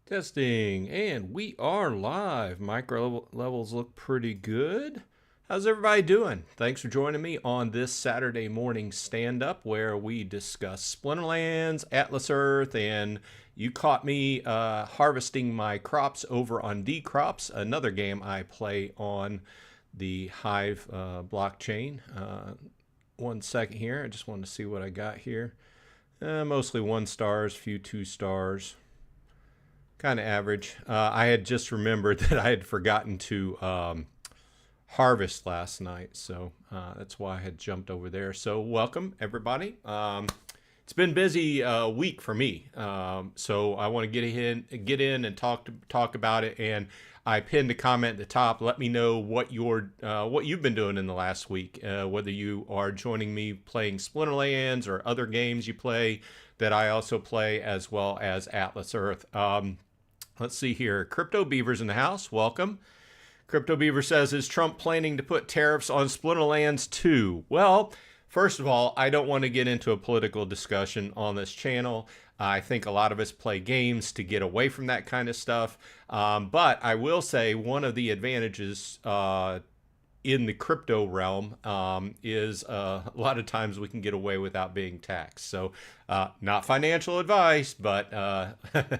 Testing, and we are live. Micro levels look pretty good. How's everybody doing? Thanks for joining me on this Saturday morning stand-up where we discuss Splinterlands, Atlas Earth, and you caught me harvesting my crops over on dCrops, another game I play on the Hive blockchain. 1 second here. I just wanted to see what I got here. Mostly 1 stars, few 2 stars. Kind of average. I had just remembered that I had forgotten to harvest last night, so that's why I had jumped over there. So welcome everybody. It's been a busy week for me, so I want to get in and talk about it. And I pinned a comment at the top. Let me know what you've been doing in the last week, whether you are joining me playing Splinterlands or other games you play that I also play, as well as Atlas Earth. Let's see here. Crypto Beaver's in the house. Welcome. Crypto Beaver says, is Trump planning to put tariffs on Splinterlands too? Well, first of all, I don't want to get into a political discussion on this channel. I think a lot of us play games to get away from that kind of stuff. But I will say one of the advantages in the crypto realm is a lot of times we can get away without being taxed. So not financial advice, but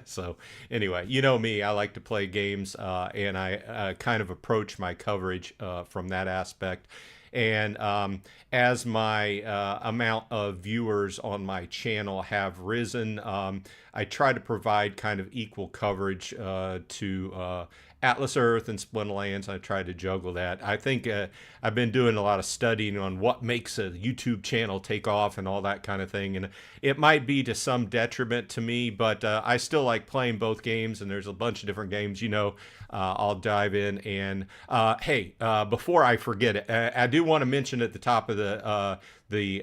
so anyway, you know me, I like to play games and I kind of approach my coverage from that aspect. And as my amount of viewers on my channel have risen, I try to provide kind of equal coverage to Atlas Earth and Splinterlands. I try to juggle that. I think I've been doing a lot of studying on what makes a YouTube channel take off and all that kind of thing. And it might be to some detriment to me, but I still like playing both games, and there's a bunch of different games, I'll dive in. And hey, before I forget it, I do want to mention at the top of the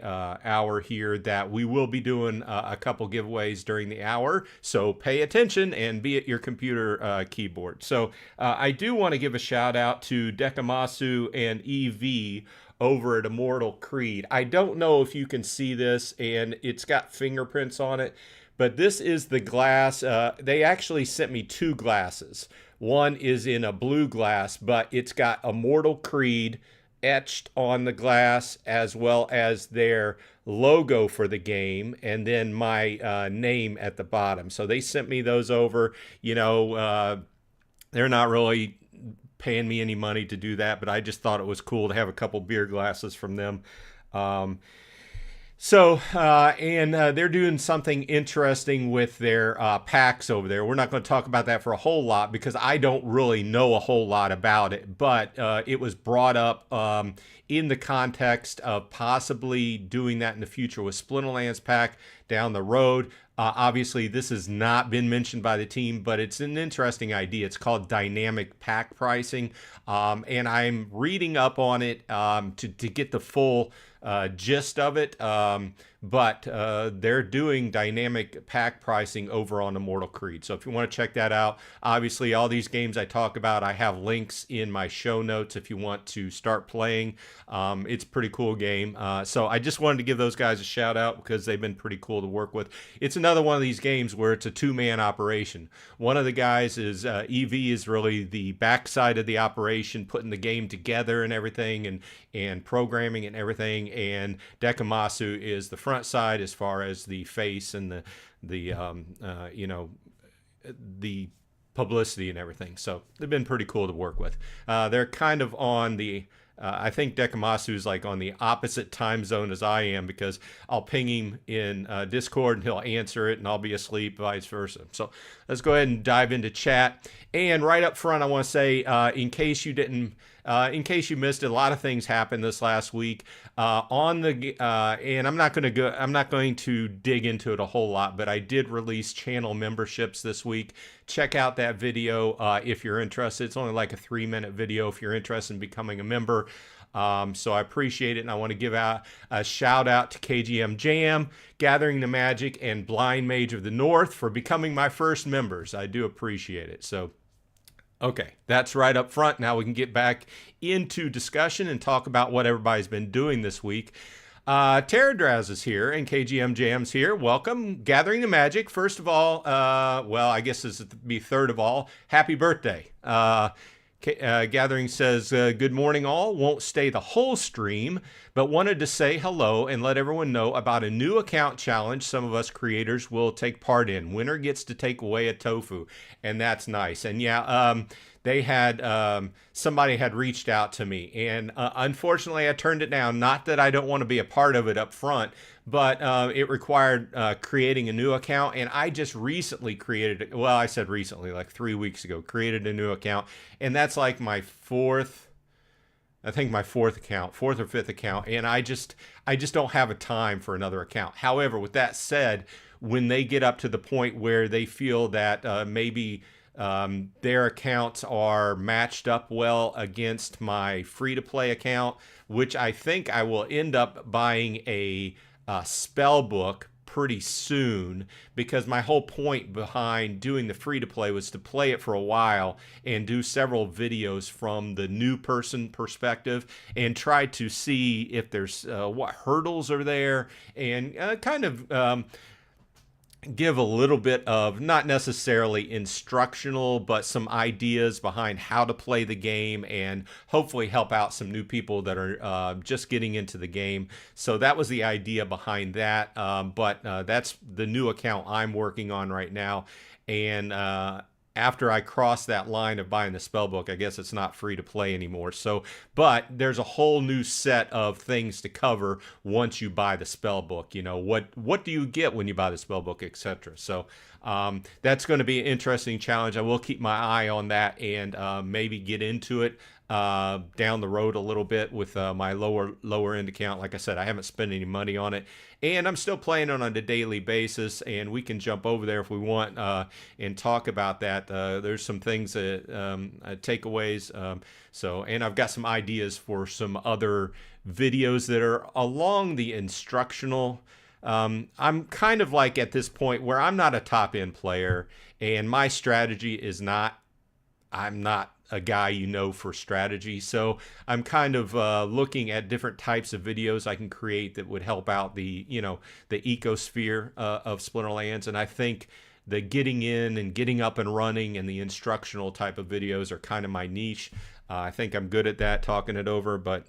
hour here that we will be doing a couple giveaways during the hour, so pay attention and be at your computer keyboard. So I do want to give a shout out to dCrops and EV over at Immortal Creed. I don't know if you can see this, and it's got fingerprints on it, but this is the glass. They actually sent me 2 glasses. One is in a blue glass, but it's got Immortal Creed etched on the glass, as well as their logo for the game, and then my name at the bottom. So they sent me those over. They're not really paying me any money to do that, but I just thought it was cool to have a couple beer glasses from them. They're doing something interesting with their packs over there. We're not going to talk about that for a whole lot because I don't really know a whole lot about it, but it was brought up in the context of possibly doing that in the future with Splinterlands pack down the road. Obviously, this has not been mentioned by the team, but it's an interesting idea. It's called dynamic pack pricing, and I'm reading up on it to get the full gist of it. But they're doing dynamic pack pricing over on Immortal Creed. So if you want to check that out, obviously all these games I talk about, I have links in my show notes if you want to start playing. It's a pretty cool game. So I just wanted to give those guys a shout out because they've been pretty cool to work with. It's another one of these games where it's a 2-man operation. One of the guys is EV is really the backside of the operation, putting the game together and everything, and programming and everything. And dCrops is the front side as far as the face and the publicity and everything. So they've been pretty cool to work with. They're kind of on the I think dCrops is like on the opposite time zone as I am, because I'll ping him in Discord and he'll answer it and I'll be asleep, vice versa. So let's go ahead and dive into chat. And right up front, I want to say, in case you missed it, a lot of things happened this last week and I'm not going to dig into it a whole lot, but I did release channel memberships this week. Check out that video if you're interested. It's only like a 3-minute video if you're interested in becoming a member. So I appreciate it, and I want to give out a shout out to KGM Jam, Gathering the Magic, and Blind Mage of the North for becoming my first members. I do appreciate it. So okay, that's right up front. Now we can get back into discussion and talk about what everybody's been doing this week. Terradraz is here and KGM Jam's here. Welcome. Gathering the Magic. First of all, well, I guess this would be third of all. Happy birthday. Gathering says, good morning all. Won't stay the whole stream, but wanted to say hello and let everyone know about a new account challenge some of us creators will take part in. Winner gets to take away a tofu, and that's nice. And yeah, they had, somebody had reached out to me, and unfortunately I turned it down. Not that I don't want to be a part of it up front, but it required creating a new account, and I just recently created, well, I said recently, like 3 weeks ago, created a new account, and that's like my fourth account, fourth or fifth account, and I just don't have a time for another account. However, with that said, when they get up to the point where they feel that maybe their accounts are matched up well against my free-to-play account, which I think I will end up buying a spell book pretty soon, because my whole point behind doing the free-to-play was to play it for a while and do several videos from the new person perspective and try to see if there's what hurdles are there, and kind of give a little bit of, not necessarily instructional, but some ideas behind how to play the game, and hopefully help out some new people that are just getting into the game. So that was the idea behind that. But that's the new account I'm working on right now. And after I cross that line of buying the spellbook, I guess it's not free to play anymore. So, but there's a whole new set of things to cover once you buy the spellbook. You know, what do you get when you buy the spellbook, etc. So that's going to be an interesting challenge. I will keep my eye on that and maybe get into it down the road a little bit with my lower end account. Like I said, I haven't spent any money on it, and I'm still playing it on a daily basis, and we can jump over there if we want and talk about that. There's some things that takeaways. So, and I've got some ideas for some other videos that are along the instructional. I'm kind of like at this point where I'm not a top end player, and my strategy is not, I'm not a guy for strategy. So I'm kind of looking at different types of videos I can create that would help out the, the ecosphere of Splinterlands. And I think the getting in and getting up and running and the instructional type of videos are kind of my niche. I think I'm good at that, talking it over, but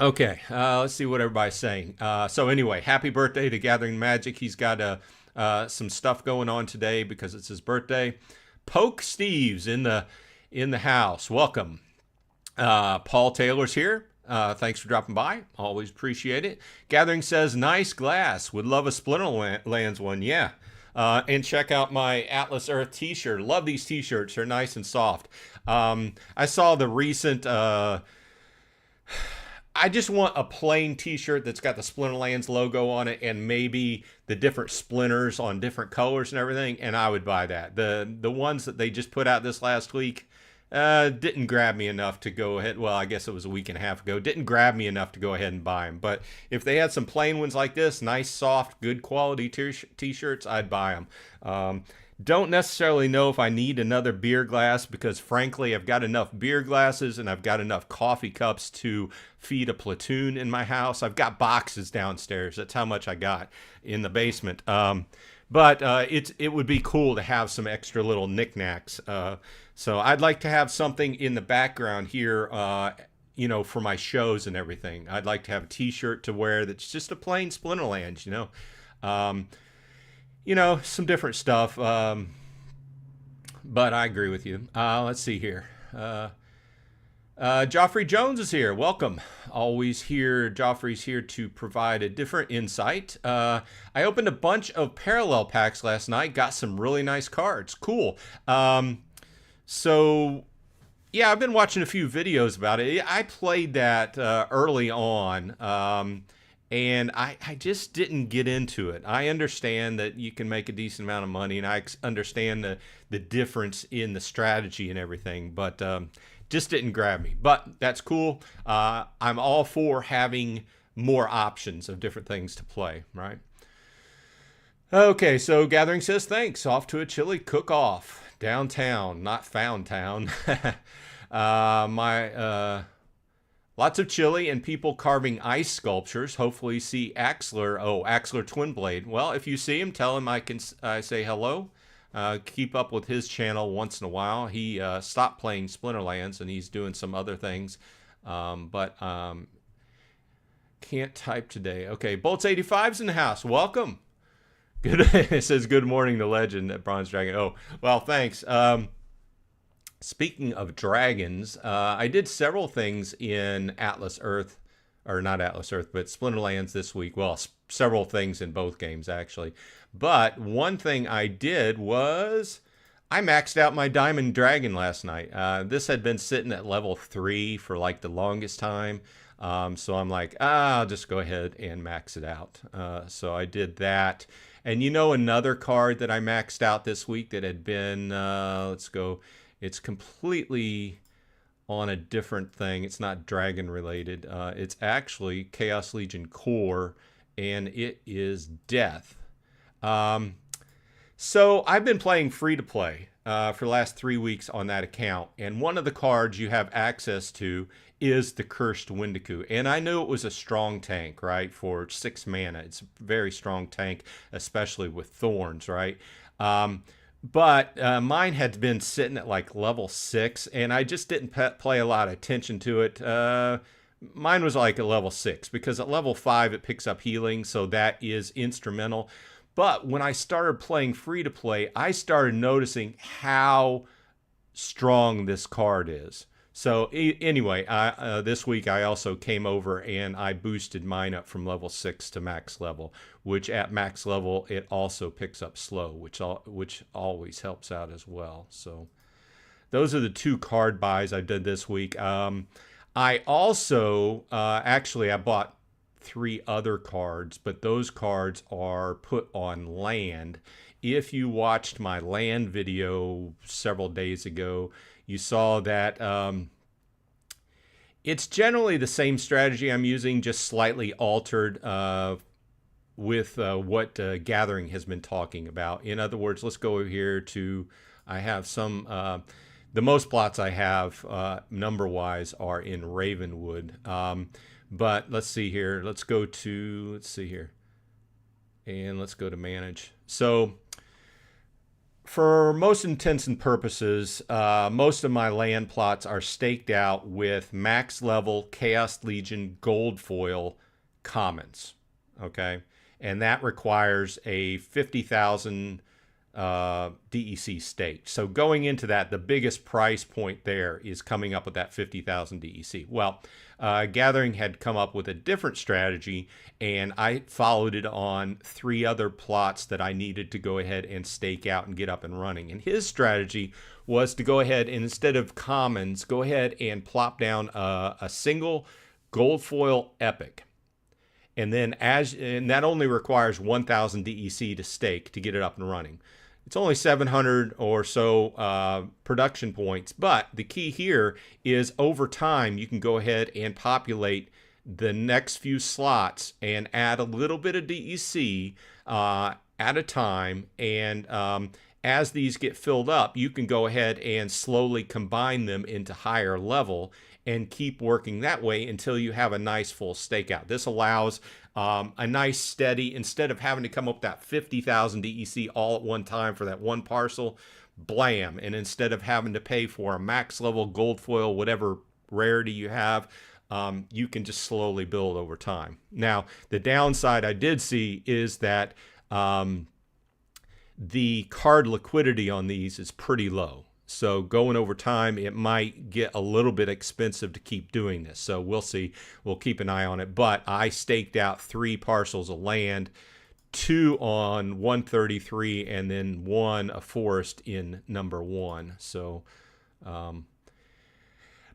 okay, let's see what everybody's saying. So anyway, happy birthday to Gathering Magic. He's got some stuff going on today because it's his birthday. Poke Steve's in the house. Welcome. Paul Taylor's here. Thanks for dropping by. Always appreciate it. Gathering says, nice glass. Would love a Splinterlands one. Yeah. And check out my Atlas Earth t-shirt. Love these t-shirts. They're nice and soft. I saw the recent... I just want a plain t-shirt that's got the Splinterlands logo on it and maybe the different splinters on different colors and everything, and I would buy that. The ones that they just put out this last week didn't grab me enough to go ahead. Well, I guess it was a week and a half ago. Didn't grab me enough to go ahead and buy them. But if they had some plain ones like this, nice, soft, good quality t-shirts, I'd buy them. Don't necessarily know if I need another beer glass because, frankly, I've got enough beer glasses and I've got enough coffee cups to feed a platoon in my house. I've got boxes downstairs. That's how much I got in the basement. But it would be cool to have some extra little knickknacks. So I'd like to have something in the background here, for my shows and everything. I'd like to have a t-shirt to wear that's just a plain Splinterlands, some different stuff. But I agree with you. Let's see here. Joffrey Jones is here. Welcome. Always here. Joffrey's here to provide a different insight. I opened a bunch of parallel packs last night. Got some really nice cards. Cool. So, yeah, I've been watching a few videos about it. I played that early on. And I just didn't get into it. I understand that you can make a decent amount of money, and I understand the difference in the strategy and everything, but just didn't grab me. But that's cool. I'm all for having more options of different things to play, right? Okay, so Gathering says, thanks. Off to a chili cook-off. Downtown, not found town. Lots of chili and people carving ice sculptures. Hopefully you see Axler. Oh, Axler Twinblade. Well, if you see him, tell him I can say hello. Keep up with his channel once in a while. He stopped playing Splinterlands and he's doing some other things. But can't type today. Okay, Bolts 85's in the house. Welcome. Good. It says good morning, the legend at Bronze Dragon. Oh, well, thanks. Speaking of dragons, I did several things in Atlas Earth, or not Atlas Earth, but Splinterlands this week. Well, several things in both games, actually. But one thing I did was I maxed out my Diamond Dragon last night. This had been sitting at level 3 for like the longest time. So I'm like, I'll just go ahead and max it out. So I did that. And you know another card that I maxed out this week that had been, let's go, it's completely on a different thing. It's not dragon related. It's actually Chaos Legion Core, and it is Death. So I've been playing free to play for the last 3 weeks on that account, and one of the cards you have access to is the Cursed Wendigo. And I knew it was a strong tank, right, for 6 mana. It's a very strong tank, especially with Thorns, right? But mine had been sitting at like level 6, and I just didn't play a lot of attention to it. Mine was like a level 6, because at level 5 it picks up healing, so that is instrumental. But when I started playing free-to-play, I started noticing how strong this card is. So anyway, this week I also came over and I boosted mine up from level 6 to max level, which at max level it also picks up slow, which always helps out as well. So those are the 2 card buys I did this week. I also actually I bought 3 other cards, but those cards are put on land. If you watched my land video several days ago, you saw that it's generally the same strategy I'm using, just slightly altered with what Gathering has been talking about. In other words, let's go over here to, I have some, the most plots I have number-wise are in Ravenwood. But let's see here. Let's go to, let's see here. And let's go to manage. So for most intents and purposes, most of my land plots are staked out with max level Chaos Legion gold foil commons. Okay. And that requires a 50,000 DEC stake. So going into that, the biggest price point there is coming up with that 50,000 DEC. Well, Gathering had come up with a different strategy, and I followed it on 3 other plots that I needed to go ahead and stake out and get up and running. And his strategy was to go ahead and, instead of commons, go ahead and plop down a single gold foil epic. And then and that only requires 1,000 DEC to stake to get it up and running. It's only 700 or so production points, but the key here is over time you can go ahead and populate the next few slots and add a little bit of DEC at a time, and as these get filled up, you can go ahead and slowly combine them into higher level and keep working that way until you have a nice full stakeout. This allows a nice steady, instead of having to come up with that 50,000 DEC all at one time for that one parcel, blam. And instead of having to pay for a max level gold foil, whatever rarity you have, you can just slowly build over time. Now, the downside I did see is that the card liquidity on these is pretty low. So going over time, it might get a little bit expensive to keep doing this. So we'll see. We'll keep an eye on it. But I staked out 3 parcels of land, 2 on 133, and then 1 a forest in number 1. So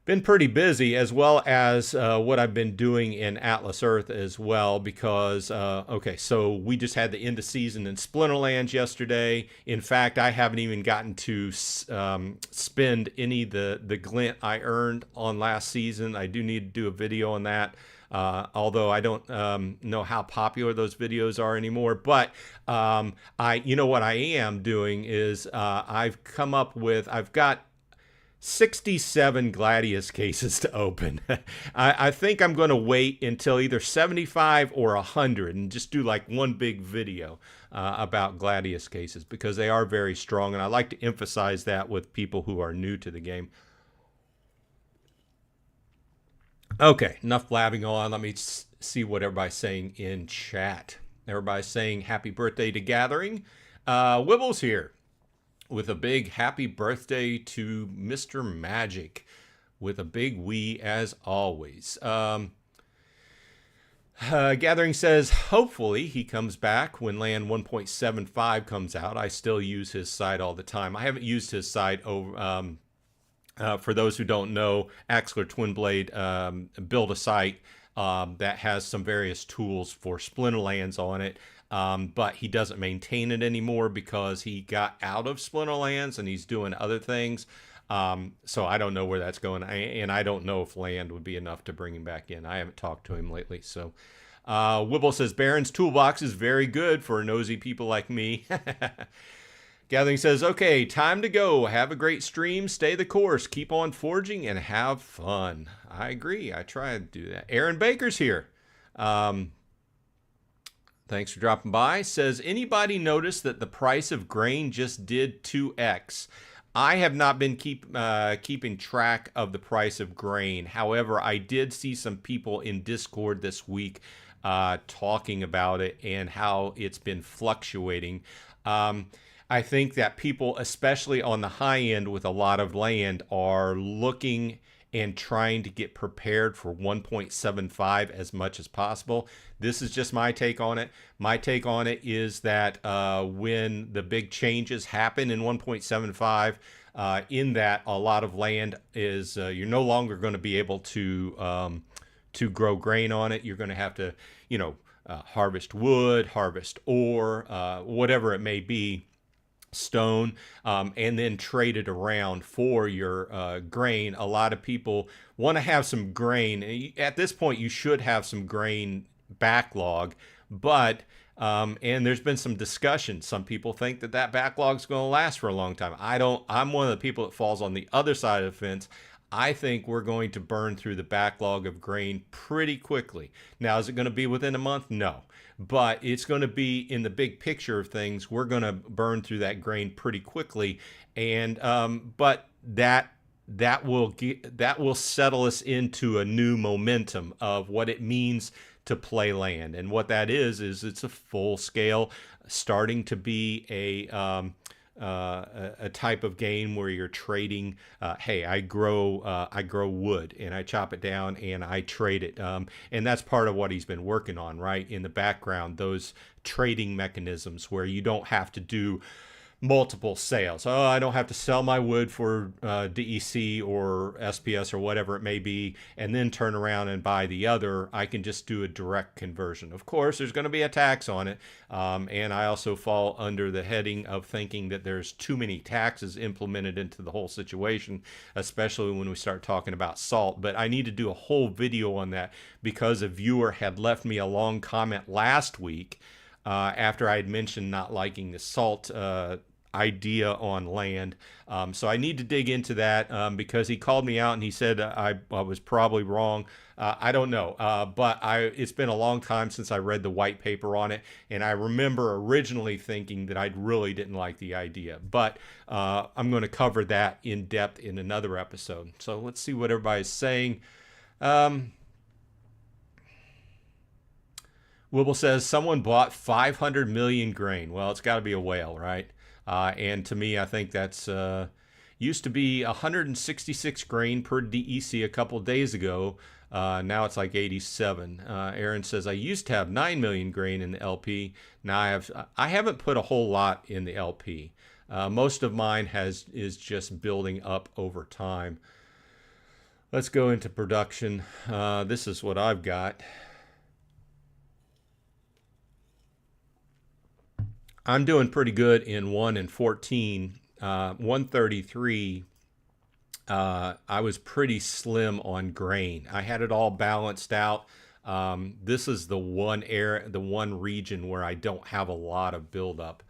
been pretty busy, as well as what I've been doing in Atlas Earth as well, because, okay, so we just had the end of season in Splinterlands yesterday. In fact, I haven't even gotten to spend any of the glint I earned on last season. I do need to do a video on that, although I don't know how popular those videos are anymore. But you know what I am doing is I've got 67 Gladius cases to open. I think I'm going to wait until either 75 or 100 and just do like one big video about Gladius cases, because they are very strong, and I like to emphasize that with people who are new to the game. Okay, enough blabbing on. Let me see what everybody's saying in chat. Everybody's saying happy birthday to Gathering. Wibble's here with a big happy birthday to Mr. Magic, with a big we as always. Gathering says, hopefully he comes back when Land 1.75 comes out. I still use his site all the time. I haven't used his site over. For those who don't know, Axler Twinblade built a site that has some various tools for Splinterlands on it. But he doesn't maintain it anymore because he got out of Splinterlands and he's doing other things. So I don't know where that's going. And I don't know if land would be enough to bring him back in. I haven't talked to him lately. So Wibble says, Baron's Toolbox is very good for nosy people like me. Gathering says, okay, time to go. Have a great stream. Stay the course. Keep on forging and have fun. I agree. I try to do that. Aaron Baker's here. Thanks for dropping by. Says, anybody notice that the price of grain just did 2x? I have not been keeping track of the price of grain. However, I did see some people in Discord this week talking about it and how it's been fluctuating. I think that people, especially on the high end with a lot of land, are looking and trying to get prepared for 1.75 as much as possible. This is just my take on it. My take on it is that when the big changes happen in 1.75, in that a lot of land is, you're no longer going to be able to grow grain on it. You're going to have to, harvest wood, harvest ore, whatever it may be, stone, and then trade it around for your grain. A lot of people want to have some grain. At this point, you should have some grain backlog, but and there's been some discussion. Some people think that that backlog is going to last for a long time. I don't. I'm one of the people that falls on the other side of the fence. I think we're going to burn through the backlog of grain pretty quickly. Now, is it going to be within a month? No. But it's going to be, in the big picture of things, we're going to burn through that grain pretty quickly. And but that will settle us into a new momentum of what it means to play land. And what that is it's a full scale, starting to be a type of game where you're trading. Hey, I grow wood and I chop it down and I trade it. And that's part of what he's been working on, right? In the background, those trading mechanisms where you don't have to do multiple sales. Oh, I don't have to sell my wood for DEC or SPS or whatever it may be, and then turn around and buy the other. I can just do a direct conversion. Of course, there's going to be a tax on it. And I also fall under the heading of thinking that there's too many taxes implemented into the whole situation, especially when we start talking about salt. But I need to do a whole video on that because a viewer had left me a long comment last week after I had mentioned not liking the salt idea on land. So I need to dig into that because he called me out and he said I was probably wrong. I don't know, but it's been a long time since I read the white paper on it, and I remember originally thinking that I really didn't like the idea. But I'm going to cover that in depth in another episode. So let's see what everybody's saying. Wibble says someone bought 500 million grain. Well, it's got to be a whale, right? And to me, I think that's used to be 166 grain per DEC a couple of days ago. Now it's like 87. Aaron says, I used to have 9 million grain in the LP. Now I haven't put a whole lot in the LP. Most of mine is just building up over time. Let's go into production. This is what I've got. I'm doing pretty good in 1 and 14. 133, I was pretty slim on grain. I had it all balanced out. This is the one region where I don't have a lot of buildup.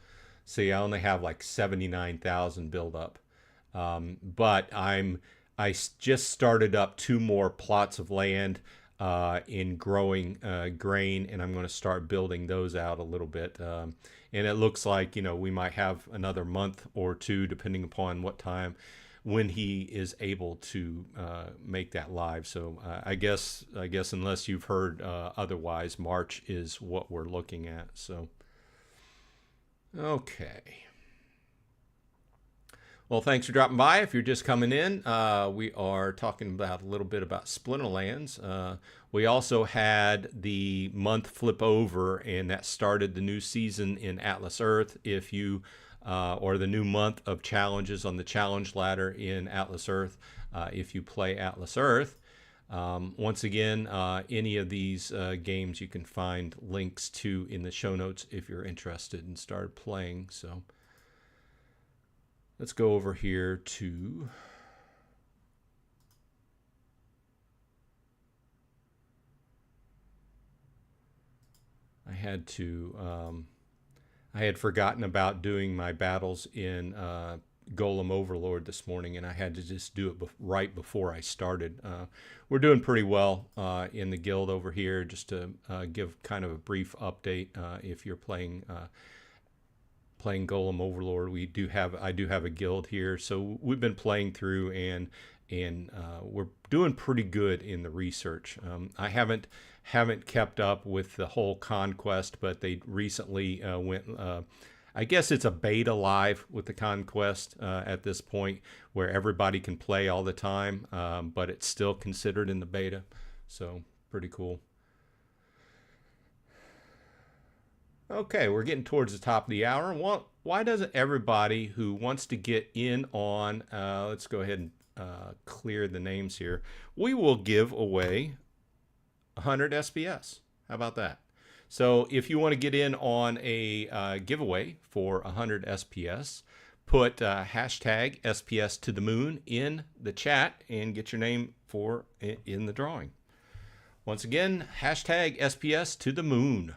See, I only have like 79,000 buildup. But just started up 2 more plots of land in growing grain, and I'm going to start building those out a little bit. And it looks like, we might have another month or 2, depending upon what time, when he is able to make that live. So I guess unless you've heard otherwise, March is what we're looking at. So, okay. Well, thanks for dropping by. If you're just coming in, we are talking about a little bit about Splinterlands. We also had the month flip over, and that started the new season in Atlas Earth. If you or the new month of challenges on the challenge ladder in Atlas Earth, if you play Atlas Earth. Once again, any of these games you can find links to in the show notes if you're interested and start playing. So let's go over here to I had forgotten about doing my battles in Golem Overlord this morning, and I had to just do it right before I started. We're doing pretty well in the guild over here. Just to give kind of a brief update, if you're playing Golem Overlord, I do have a guild here, so we've been playing through, and we're doing pretty good in the research. I haven't kept up with the whole conquest, but they recently went. I guess it's a beta live with the conquest at this point, where everybody can play all the time, but it's still considered in the beta. So pretty cool. Okay, we're getting towards the top of the hour. Well, why doesn't everybody who wants to get in on, let's go ahead and clear the names here. We will give away 100 SPS. How about that? So if you want to get in on a giveaway for 100 SPS, put hashtag SPS to the moon in the chat and get your name in the drawing. Once again, hashtag SPS to the moon.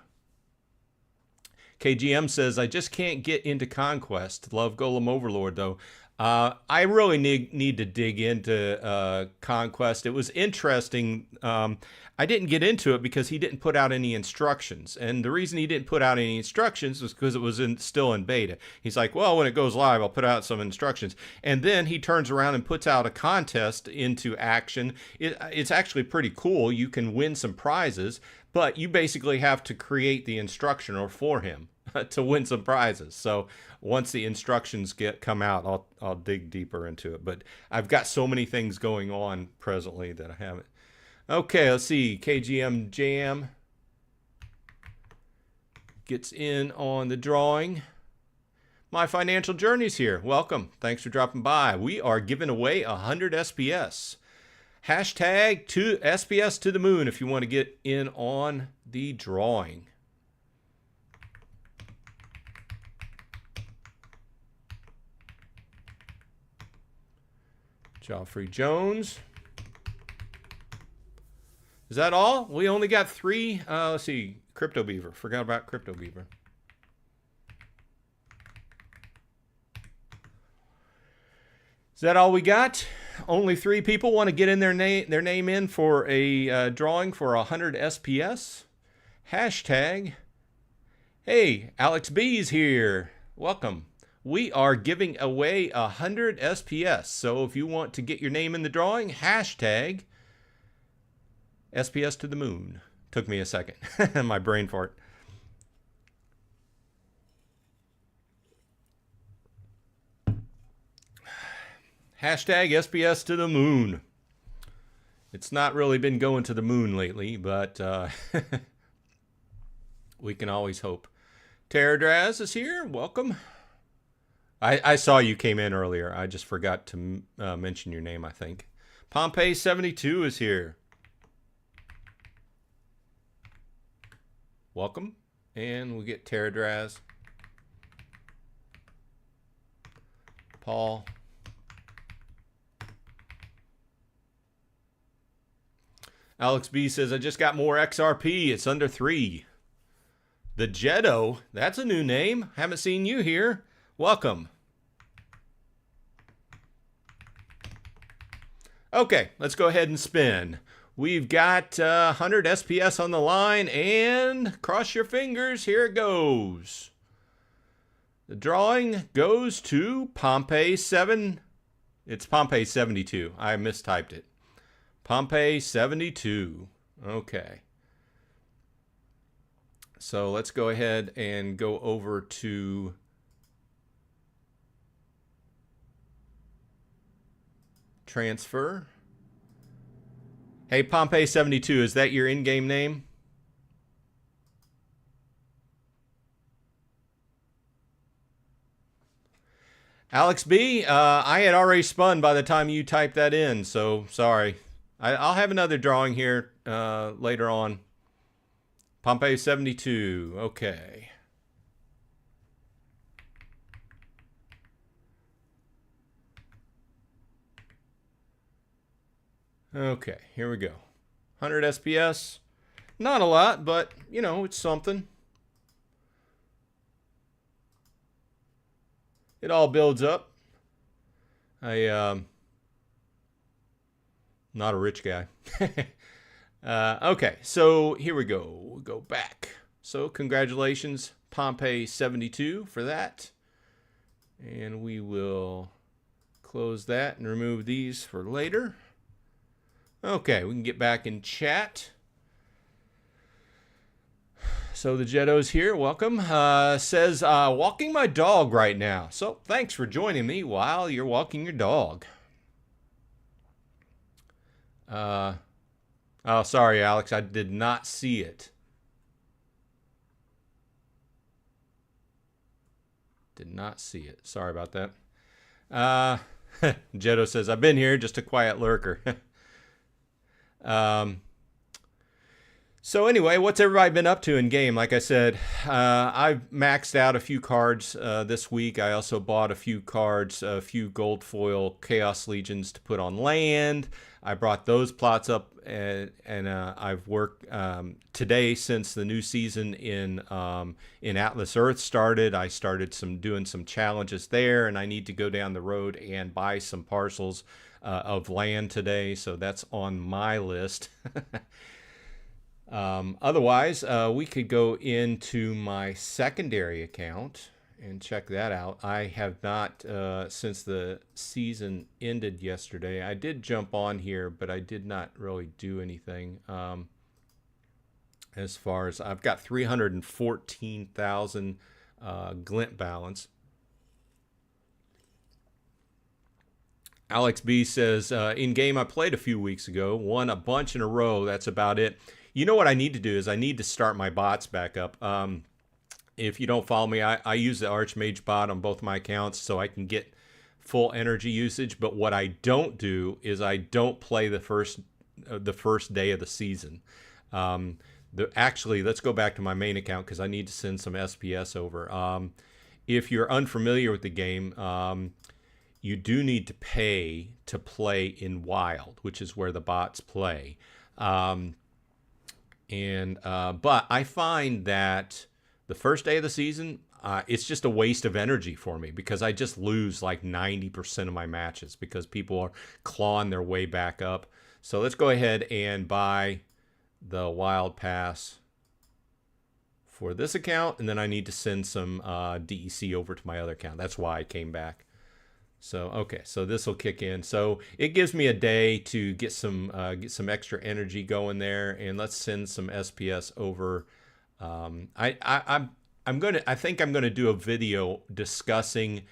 KGM says, I just can't get into Conquest. Love Golem Overlord, though. I really need to dig into Conquest. It was interesting. I didn't get into it because he didn't put out any instructions. And the reason he didn't put out any instructions was because it was still in beta. He's like, well, when it goes live, I'll put out some instructions. And then he turns around and puts out a contest into action. It's actually pretty cool. You can win some prizes, but you basically have to create the instruction for him to win some prizes. So once the instructions come out, I'll dig deeper into it. But I've got so many things going on presently that I haven't. Okay, let's see. KGM Jam gets in on the drawing. My Financial Journey's here. Welcome. Thanks for dropping by. We are giving away 100 SPS. Hashtag SPS to the moon if you want to get in on the drawing. Joffrey Jones. Is that all? We only got 3. Let's see. Crypto Beaver. Forgot about Crypto Beaver. Is that all we got? Only 3 people want to get in their name in for a drawing for 100 SPS. Hashtag. Hey, Alex B's here. Welcome. We are giving away 100 SPS. So if you want to get your name in the drawing, hashtag SPS to the moon. Took me a second. My brain fart. Hashtag SPS to the moon. It's not really been going to the moon lately, but we can always hope. Terradraz is here. Welcome. I saw you came in earlier. I just forgot to mention your name, I think. Pompeii72 is here. Welcome. And we get Terradraz. Paul. Alex B says, I just got more XRP. It's under 3. The Jetto. That's a new name. Haven't seen you here. Welcome. Okay, let's go ahead and spin. We've got 100 SPS on the line, and cross your fingers, here it goes. The drawing goes to Pompeii 7. It's Pompeii 72. I mistyped it. Pompeii 72. Okay. So let's go ahead and go over to transfer. Hey, Pompeii 72, is that your in-game name? Alex B, I had already spun by the time you typed that in, so sorry. I'll have another drawing here later on. Pompeii 72, okay. Okay, here we go. 100 SPS. Not a lot, but, you know, it's something. It all builds up. Not a rich guy. Okay, so here we go. We'll go back. So congratulations, Pompeii 72 for that. And we will close that and remove these for later. Okay, we can get back in chat. So the Jetto's here, welcome. Says, walking my dog right now. So thanks for joining me while you're walking your dog. Oh, sorry, Alex, I did not see it. Did not see it. Sorry about that. Jetto says, I've been here, just a quiet lurker. So anyway, what's everybody been up to in game? Like I said, I've maxed out a few cards this week. I also bought a few cards, a few gold foil Chaos Legions to put on land. I brought those plots up, and I've worked today since the new season in Atlas Earth started. I started doing some challenges there, and I need to go down the road and buy some parcels of land today. So that's on my list. Otherwise, we could go into my secondary account and check that out. I have not, since the season ended yesterday, I did jump on here, but I did not really do anything. As far as I've got 314,000 glint balance. Alex B says, in game I played a few weeks ago, won a bunch in a row. That's about it. You know what I need to do is I need to start my bots back up. If you don't follow me, I use the Archmage bot on both my accounts so I can get full energy usage. But what I don't do is I don't play the first day of the season. Actually, let's go back to my main account because I need to send some SPS over. If you're unfamiliar with the game, you do need to pay to play in Wild, which is where the bots play. But I find that the first day of the season, it's just a waste of energy for me because I just lose like 90% of my matches because people are clawing their way back up. So let's go ahead and buy the Wild Pass for this account, and then I need to send some DEC over to my other account. That's why I came back. So, okay, so this will kick in. So it gives me a day to get some extra energy going there, and let's send some SPS over. I think I'm gonna do a video discussing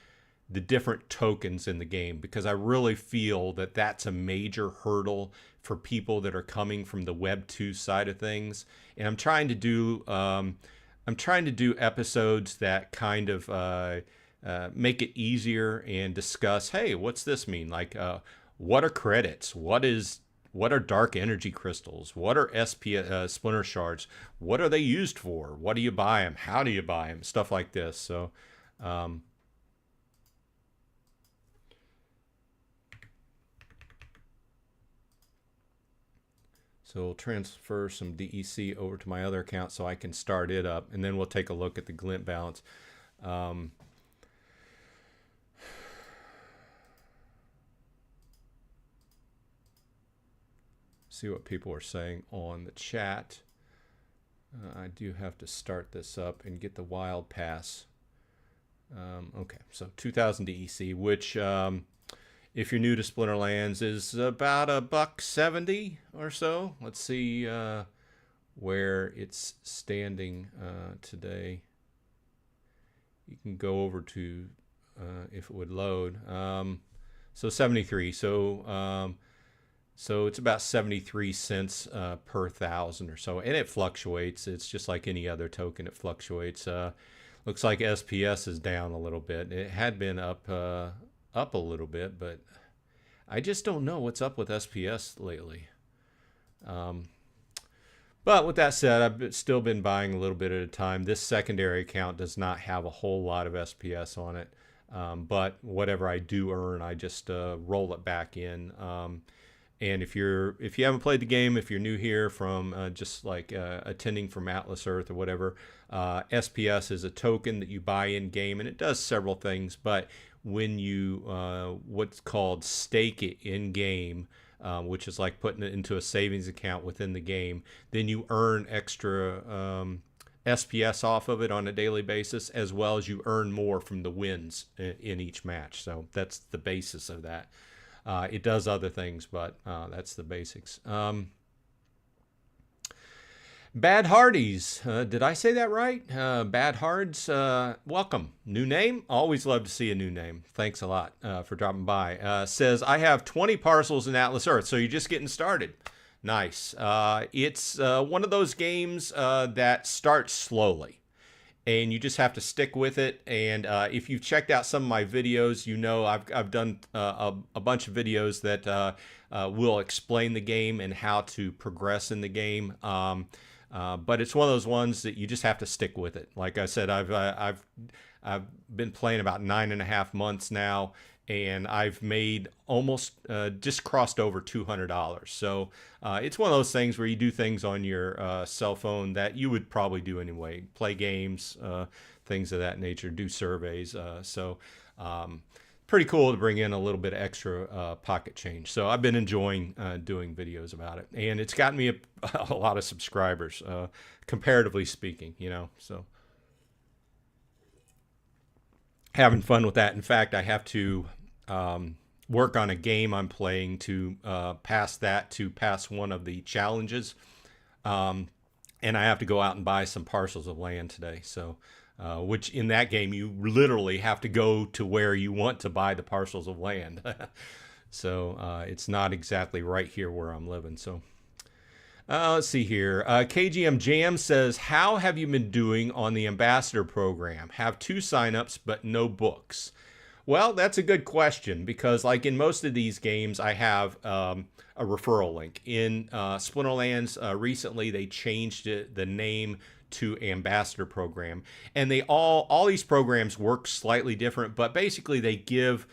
the different tokens in the game because I really feel that that's a major hurdle for people that are coming from the Web2 side of things. And I'm trying to do episodes that kind of make it easier and discuss, hey, what's this mean? Like, what are credits? What are dark energy crystals? What are splinter shards? What are they used for? What do you buy them? How do you buy them? Stuff like this. So, so we'll transfer some DEC over to my other account so I can start it up, and then we'll take a look at the glint balance. see what people are saying on the chat. I do have to start this up and get the wild pass. Okay, so 2000 DEC, which if you're new to Splinterlands is about $1.70 or so. Let's see where it's standing today. You can go over to if it would load. So 73. So it's about 73 cents per thousand or so, and it fluctuates. It's just like any other token; it fluctuates. Looks like SPS is down a little bit. It had been up a little bit, but I just don't know what's up with SPS lately. But with that said, I've still been buying a little bit at a time. This secondary account does not have a whole lot of SPS on it, but whatever I do earn, I just roll it back in. And if you haven't played the game, if you're new here from just like attending from Atlas Earth or whatever, SPS is a token that you buy in game, and it does several things. But when you what's called stake it in game, which is like putting it into a savings account within the game, then you earn extra SPS off of it on a daily basis, as well as you earn more from the wins in each match. So that's the basis of that. It does other things, but that's the basics. Bad Hardies. Did I say that right? Bad Hards, welcome. New name? Always love to see a new name. Thanks a lot for dropping by. Says, I have 20 parcels in Atlas Earth, so you're just getting started. Nice. It's one of those games that starts slowly, and you just have to stick with it. And if you've checked out some of my videos, you know I've done a bunch of videos that will explain the game and how to progress in the game. But it's one of those ones that you just have to stick with it. Like I said, I've been playing about 9.5 months now, and I've made almost just crossed over $200. So it's one of those things where you do things on your cell phone that you would probably do anyway. Play games, things of that nature, do surveys. Pretty cool to bring in a little bit of extra pocket change. So I've been enjoying doing videos about it, and it's gotten me a lot of subscribers, comparatively speaking, you know, so having fun with that. In fact, I have to work on a game I'm playing to pass one of the challenges, and I have to go out and buy some parcels of land today. So which in that game you literally have to go to where you want to buy the parcels of land. So it's not exactly right here where I'm living. So let's see here. KGM Jam says, how have you been doing on the ambassador program? Have 2 signups but no books. Well, that's a good question, because like in most of these games, I have a referral link. In Splinterlands, recently they changed the name to ambassador program, and they all these programs work slightly different, but basically they give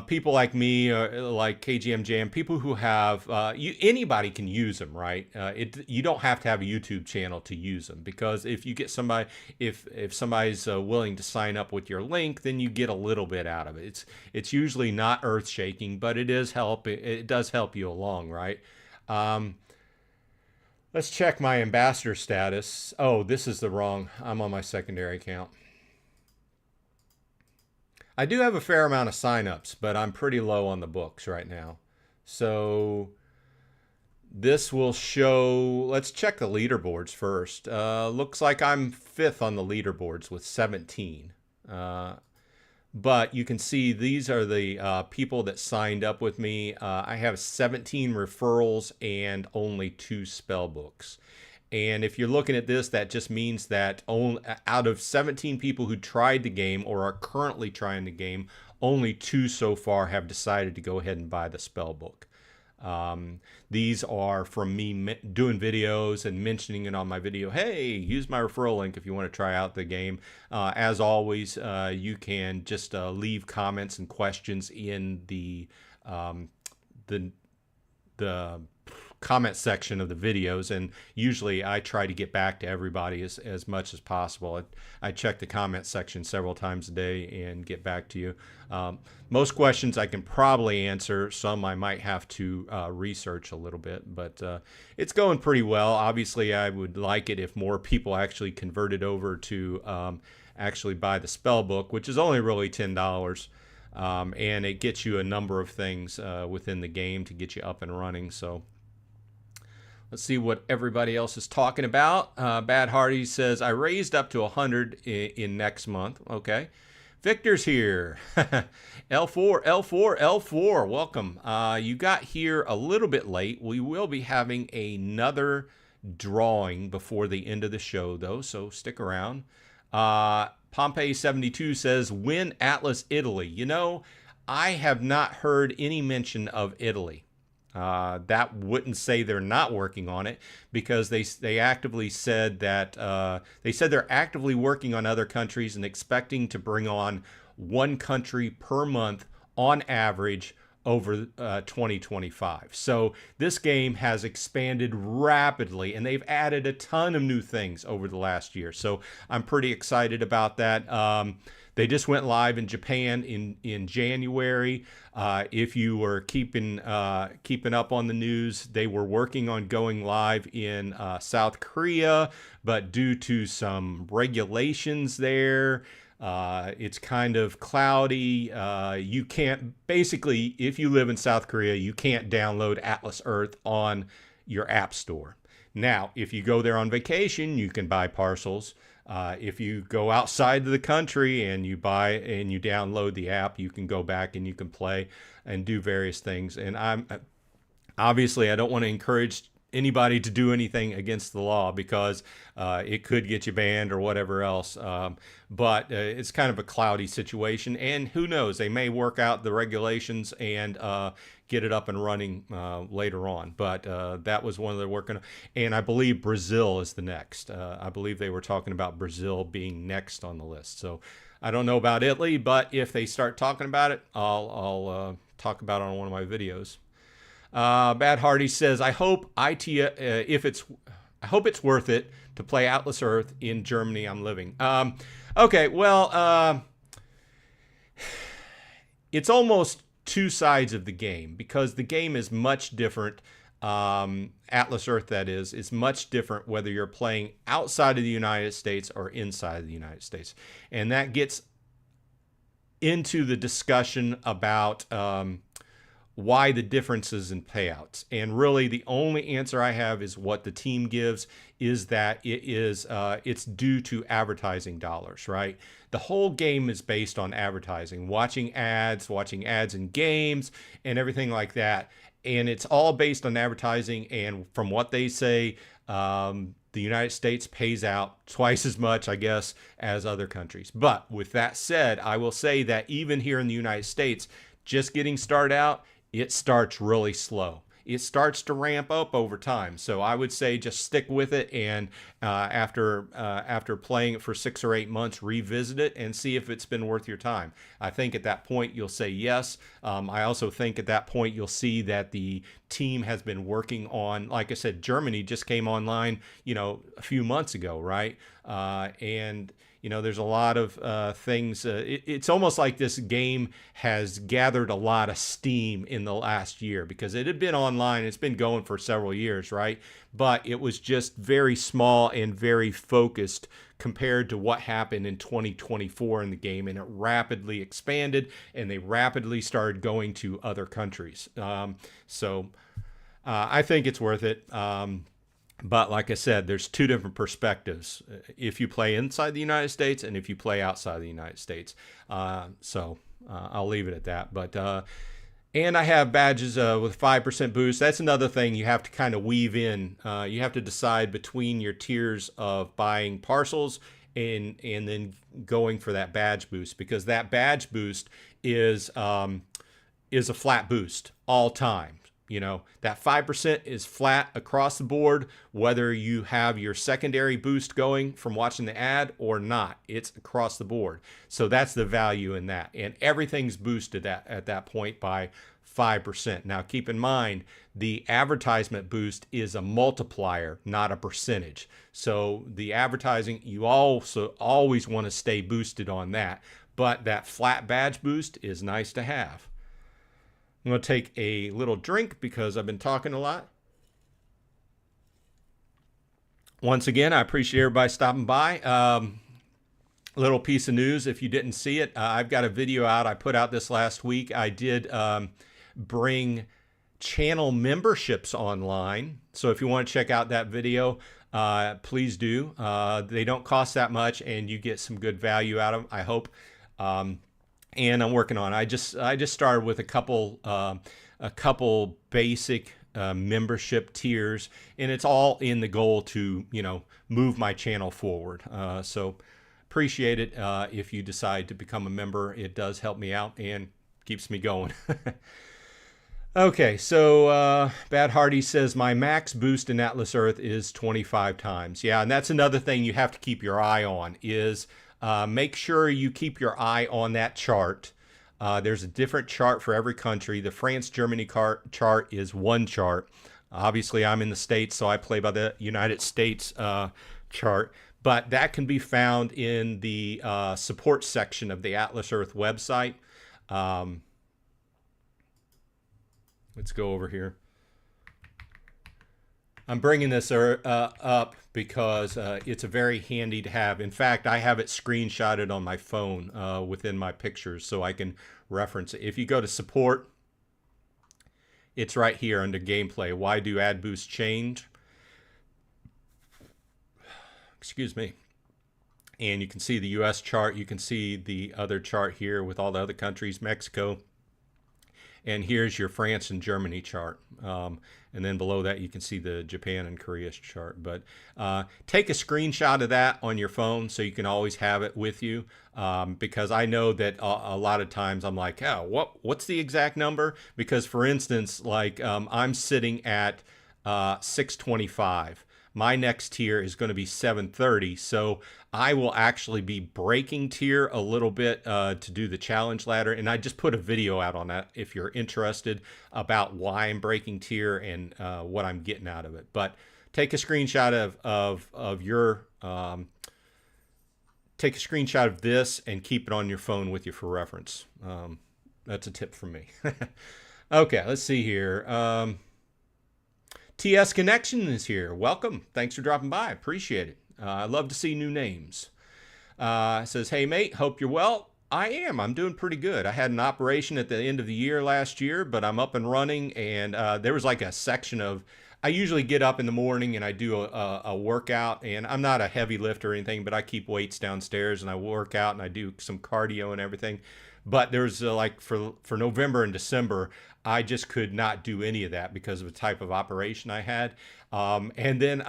people like me, like KGM Jam, people who have anybody can use them, right? You don't have to have a YouTube channel to use them, because if you get somebody, if somebody's willing to sign up with your link, then you get a little bit out of it. It's usually not earth shaking, but it does help you along, right? Let's check my ambassador status. Oh, this is I'm on my secondary account. I do have a fair amount of signups, but I'm pretty low on the books right now. So this will show, let's check the leaderboards first. Looks like I'm 5th on the leaderboards with 17. But you can see these are the people that signed up with me. I have 17 referrals and only 2 spell books. And if you're looking at this, that just means that out of 17 people who tried the game or are currently trying the game, only 2 so far have decided to go ahead and buy the spell book. These are from me doing videos and mentioning it on my video. Hey, use my referral link if you want to try out the game. As always, you can just leave comments and questions in the the comment section of the videos, and usually I try to get back to everybody as much as possible. I check the comment section several times a day and get back to you. Most questions I can probably answer. Some I might have to research a little bit, but it's going pretty well. Obviously, I would like it if more people actually converted over to actually buy the spell book, which is only really $10. And it gets you a number of things within the game to get you up and running. So let's see what everybody else is talking about. Bad Hardy says, I raised up to 100 in next month. Okay. Victor's here. L4, L4, L4. Welcome. You got here a little bit late. We will be having another drawing before the end of the show, though, so stick around. Pompey72 says, win Atlas Italy. You know, I have not heard any mention of Italy. That wouldn't say they're not working on it, because they actively said that they're actively working on other countries and expecting to bring on one country per month on average over 2025. So this game has expanded rapidly, and they've added a ton of new things over the last year. So I'm pretty excited about that. They just went live in Japan in January. If you were keeping up on the news, they were working on going live in South Korea, but due to some regulations there, it's kind of cloudy. You can't, basically, if you live in South Korea, you can't download Atlas Earth on your app store. Now, if you go there on vacation, you can buy parcels. If you go outside of the country and you buy and you download the app, you can go back and you can play and do various things. And obviously, I don't want to encourage anybody to do anything against the law, because it could get you banned or whatever else. But it's kind of a cloudy situation, and who knows, they may work out the regulations and get it up and running later on. But that was one they're working on. And I believe Brazil is the next. I believe they were talking about Brazil being next on the list. So I don't know about Italy, but if they start talking about it, I'll talk about it on one of my videos. Bad Hardy says, I hope I hope it's worth it to play Atlas Earth in Germany I'm living. Okay, well, it's almost two sides of the game, because the game is much different. Atlas Earth, that is much different whether you're playing outside of the United States or inside of the United States. And that gets into the discussion about why the differences in payouts. And really the only answer I have is what the team gives, is that it's due to advertising dollars, right? The whole game is based on advertising, watching ads in games and everything like that. And it's all based on advertising. And from what they say, the United States pays out twice as much, I guess, as other countries. But with that said, I will say that even here in the United States, just getting started out, it starts really slow. It starts to ramp up over time. So I would say just stick with it, and after playing it for 6 or 8 months, revisit it and see if it's been worth your time. I think at that point you'll say yes. I also think at that point you'll see that the team has been working on, like I said, Germany just came online, a few months ago, right? And there's a lot of things. It's almost like this game has gathered a lot of steam in the last year, because it had been online. It's been going for several years, right? But it was just very small and very focused compared to what happened in 2024 in the game. And it rapidly expanded, and they rapidly started going to other countries. So I think it's worth it. But like I said, there's two different perspectives if you play inside the United States and if you play outside the United States. So I'll leave it at that. But and I have badges with 5% boost. That's another thing you have to kind of weave in. You have to decide between your tiers of buying parcels and then going for that badge boost, because that badge boost is a flat boost all time. You know, that 5% is flat across the board, whether you have your secondary boost going from watching the ad or not. It's across the board. So that's the value in that. And everything's boosted at that point by 5%. Now, keep in mind, the advertisement boost is a multiplier, not a percentage. So the advertising, you also always want to stay boosted on that. But that flat badge boost is nice to have. I'm going to take a little drink because I've been talking a lot. Once again, I appreciate everybody stopping by. Little piece of news, if you didn't see it, I've got a video out I put out this last week. I did bring channel memberships online. So if you want to check out that video, please do. They don't cost that much and you get some good value out of them, I hope. And I'm working on it. I just started with a couple basic membership tiers, and it's all in the goal to, you know, move my channel forward. So appreciate it if you decide to become a member. It does help me out and keeps me going. Okay, so Bad Hardy says my max boost in Atlas Earth is 25 times. Yeah, and that's another thing you have to keep your eye on is make sure you keep your eye on that chart. There's a different chart for every country. The France-Germany chart is one chart. Obviously, I'm in the States, so I play by the United States chart. But that can be found in the support section of the Atlas Earth website. Let's go over here. I'm bringing this up because it's a very handy to have. In fact, I have it screenshotted on my phone within my pictures so I can reference it. If you go to support, it's right here under gameplay. Why do ad boosts change? Excuse me. And you can see the US chart. You can see the other chart here with all the other countries, Mexico. And here's your France and Germany chart. And then below that, you can see the Japan and Korea chart. But take a screenshot of that on your phone so you can always have it with you. Because I know that a lot of times I'm like, oh, what's the exact number? Because for instance, like I'm sitting at 625. My next tier is going to be 730. So I will actually be breaking tier a little bit to do the challenge ladder. And I just put a video out on that if you're interested about why I'm breaking tier and what I'm getting out of it. But take a screenshot of your take a screenshot of this and keep it on your phone with you for reference. That's a tip from me. Okay, let's see here. TS Connection is here. Welcome. Thanks for dropping by. Appreciate it. I love to see new names. Says, hey, mate, hope you're well. I am. I'm doing pretty good. I had an operation at the end of the year last year, but I'm up and running. And there was like a section of, I usually get up in the morning and I do a workout. And I'm not a heavy lifter or anything, but I keep weights downstairs and I work out and I do some cardio and everything. But there's like for November and December, I just could not do any of that because of the type of operation I had. And then,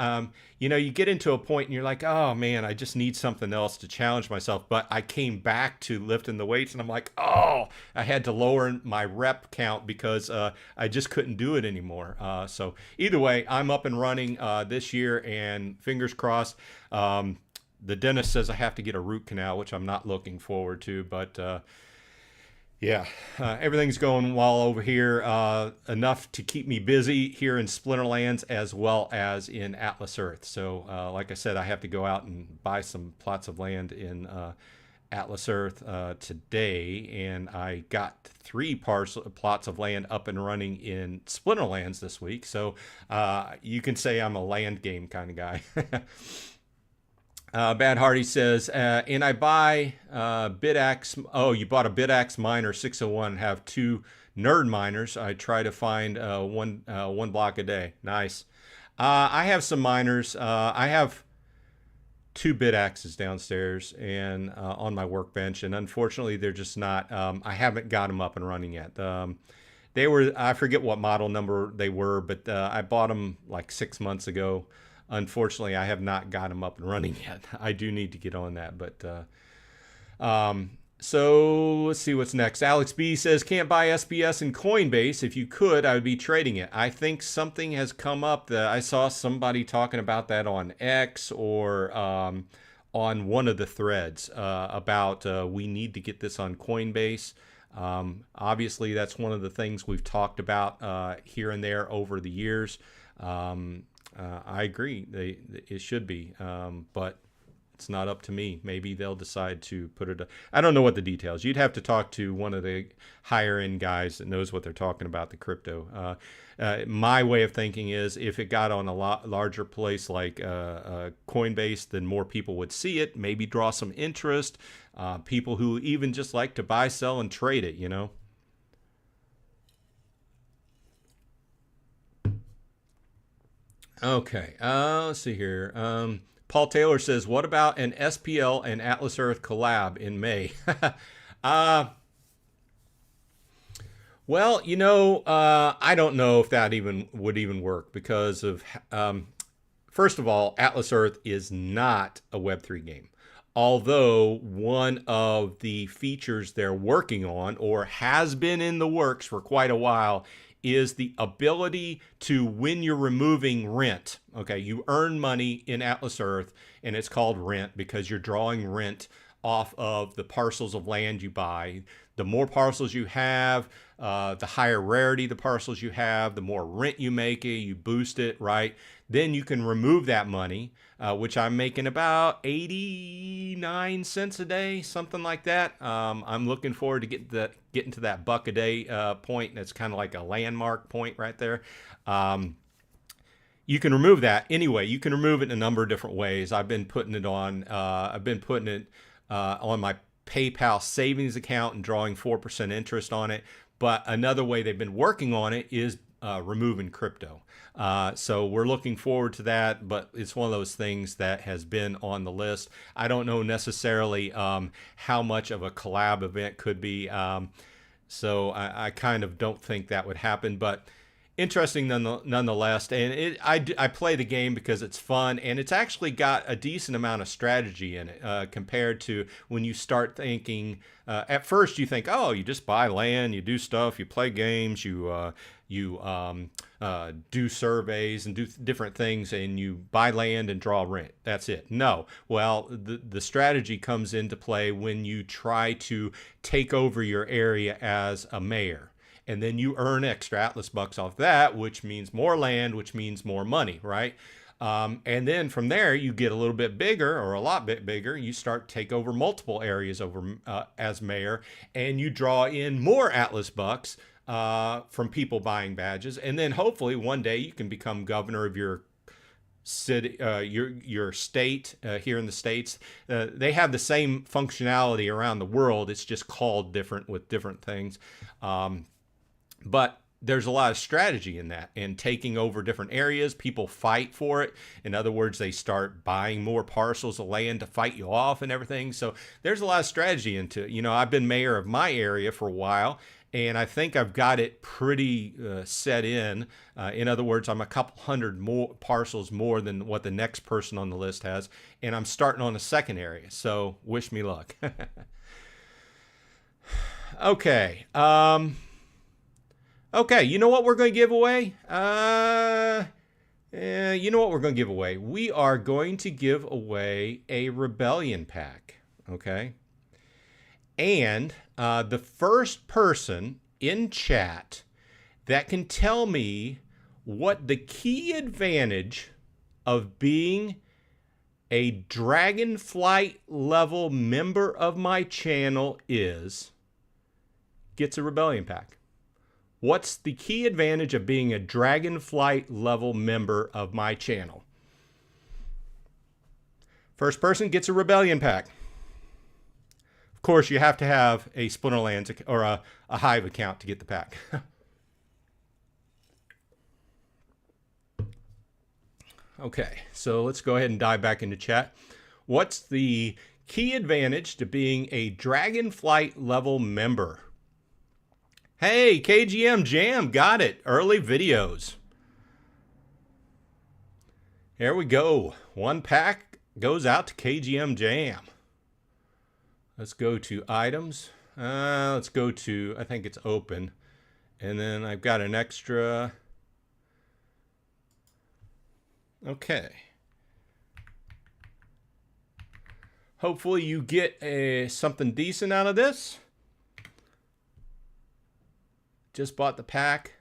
you know, you get into a point and you're like, oh man, I just need something else to challenge myself. But I came back to lifting the weights and I'm like, oh, I had to lower my rep count because I just couldn't do it anymore. So either way, I'm up and running this year and fingers crossed. The dentist says I have to get a root canal, which I'm not looking forward to, but yeah, everything's going well over here, enough to keep me busy here in Splinterlands as well as in Atlas Earth. So like I said, I have to go out and buy some plots of land in Atlas Earth today, and I got 3 plots of land up and running in Splinterlands this week. So you can say I'm a land game kind of guy. Bad Hardy says, and I buy BitAxe. Oh, you bought a BitAxe miner 601 and have 2 nerd miners. I try to find one block a day. Nice. I have some miners. I have 2 BitAxes downstairs and on my workbench, and unfortunately, they're just not. I haven't got them up and running yet. They were. I forget what model number they were, but I bought them like 6 months ago. Unfortunately, I have not got them up and running yet. I do need to get on that, but So let's see what's next. Alex B says, can't buy SPS in Coinbase. If you could, I would be trading it. I think something has come up that I saw somebody talking about that on X or on one of the threads about we need to get this on Coinbase. Obviously, that's one of the things we've talked about here and there over the years. I agree. It should be, but it's not up to me. Maybe they'll decide to put it. I don't know what the details. You'd have to talk to one of the higher end guys that knows what they're talking about, the crypto. My way of thinking is if it got on a lot larger place like Coinbase, then more people would see it, maybe draw some interest. People who even just like to buy, sell, and trade it, you know. Okay, let's see here. Paul Taylor says, what about an SPL and Atlas Earth collab in May? uh, well, you know, I don't know if that even would even work because of, first of all, Atlas Earth is not a Web3 game. Although one of the features they're working on or has been in the works for quite a while is the ability to, when you're removing rent, okay, you earn money in Atlas Earth and it's called rent because you're drawing rent off of the parcels of land you buy. The more parcels you have, the higher rarity the parcels you have, the more rent you make it, you boost it, right? Then you can remove that money, which I'm making about 89 cents a day, something like that. I'm looking forward to getting to that buck a day point. That's kind of like a landmark point right there. You can remove that anyway. You can remove it in a number of different ways. I've been putting it on. On my PayPal savings account and drawing 4% interest on it. But another way they've been working on it is removing crypto. So we're looking forward to that, but it's one of those things that has been on the list. I don't know necessarily how much of a collab event could be. So I kind of don't think that would happen, but interesting nonetheless. And I play the game because it's fun and it's actually got a decent amount of strategy in it compared to when you start thinking, at first you think, oh, you just buy land, you do stuff, you play games, you do surveys and do different things and you buy land and draw rent. That's it. No. Well, the strategy comes into play when you try to take over your area as a mayor. And then you earn extra Atlas bucks off that, which means more land, which means more money, right? And then from there, you get a little bit bigger or a lot bit bigger. You start to take over multiple areas over as mayor, and you draw in more Atlas bucks from people buying badges. And then hopefully one day you can become governor of your city, your state here in the States. They have the same functionality around the world. It's just called different with different things. But there's a lot of strategy in that and taking over different areas. People fight for it. In other words, they start buying more parcels of land to fight you off and everything. So there's a lot of strategy into it. You know, I've been mayor of my area for a while, and I think I've got it pretty set in. In other words, I'm a couple hundred more parcels more than what the next person on the list has, and I'm starting on a second area. So wish me luck. Okay. Okay, you know what we're going to give away? You know what we're going to give away? We are going to give away a Rebellion pack, okay? And the first person in chat that can tell me what the key advantage of being a Dragonflight level member of my channel is gets a Rebellion pack. What's the key advantage of being a Dragonflight level member of my channel? First person gets a Rebellion pack. Of course, you have to have a Splinterlands or a Hive account to get the pack. Okay, so let's go ahead and dive back into chat. What's the key advantage to being a Dragonflight level member? Hey, KGM Jam, got it. Early videos. Here we go. One pack goes out to KGM Jam. Let's go to items. Let's go to, I think it's open. And then I've got an extra. Okay. Hopefully you get something decent out of this. Just bought the pack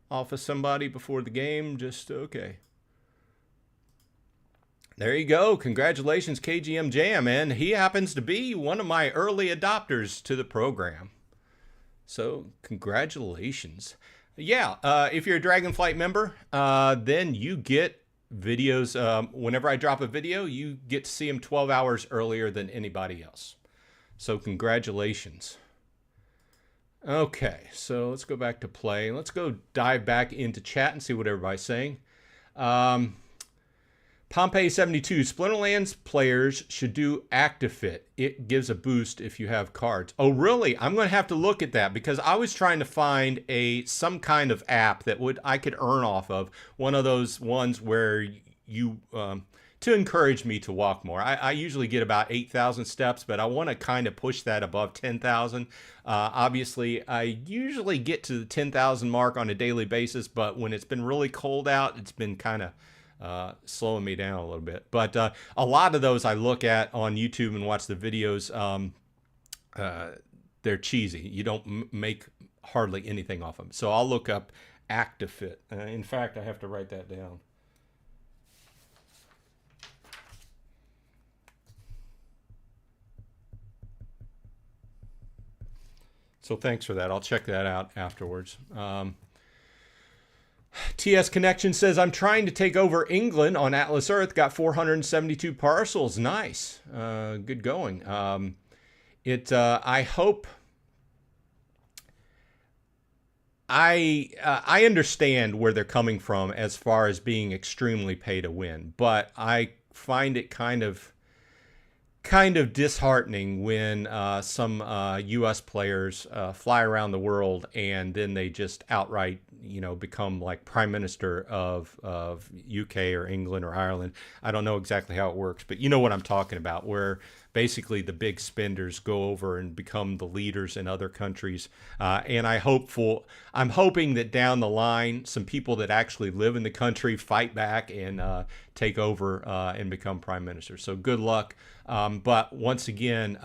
off of somebody before the game. Just okay. There you go. Congratulations, KGM Jam. And he happens to be one of my early adopters to the program. So congratulations. Yeah, if you're a Dragonflight member, then you get videos. Whenever I drop a video, you get to see them 12 hours earlier than anybody else. So congratulations. Okay, so let's go back to play. Let's go dive back into chat and see what everybody's saying. Pompey72, Splinterlands players should do ActiveFit. It gives a boost if you have cards. Oh, really? I'm going to have to look at that because I was trying to find some kind of app that I could earn off of. One of those ones where you to encourage me to walk more. I usually get about 8,000 steps, but I want to kind of push that above 10,000. Obviously, I usually get to the 10,000 mark on a daily basis, but when it's been really cold out, it's been kind of slowing me down a little bit. But a lot of those I look at on YouTube and watch the videos. They're cheesy. You don't make hardly anything off them. So I'll look up ActiveFit. In fact, I have to write that down. So thanks for that. I'll check that out afterwards. TS Connection says, I'm trying to take over England on Atlas Earth. Got 472 parcels. Nice. Good going. I hope... I understand where they're coming from as far as being extremely pay to win, but I find it kind of disheartening when some U.S. players fly around the world and then they just outright, become like prime minister of UK or England or Ireland. I don't know exactly how it works, but you know what I'm talking about, where basically the big spenders go over and become the leaders in other countries. And I'm hoping that down the line, some people that actually live in the country fight back and take over and become prime minister. So good luck. But once again,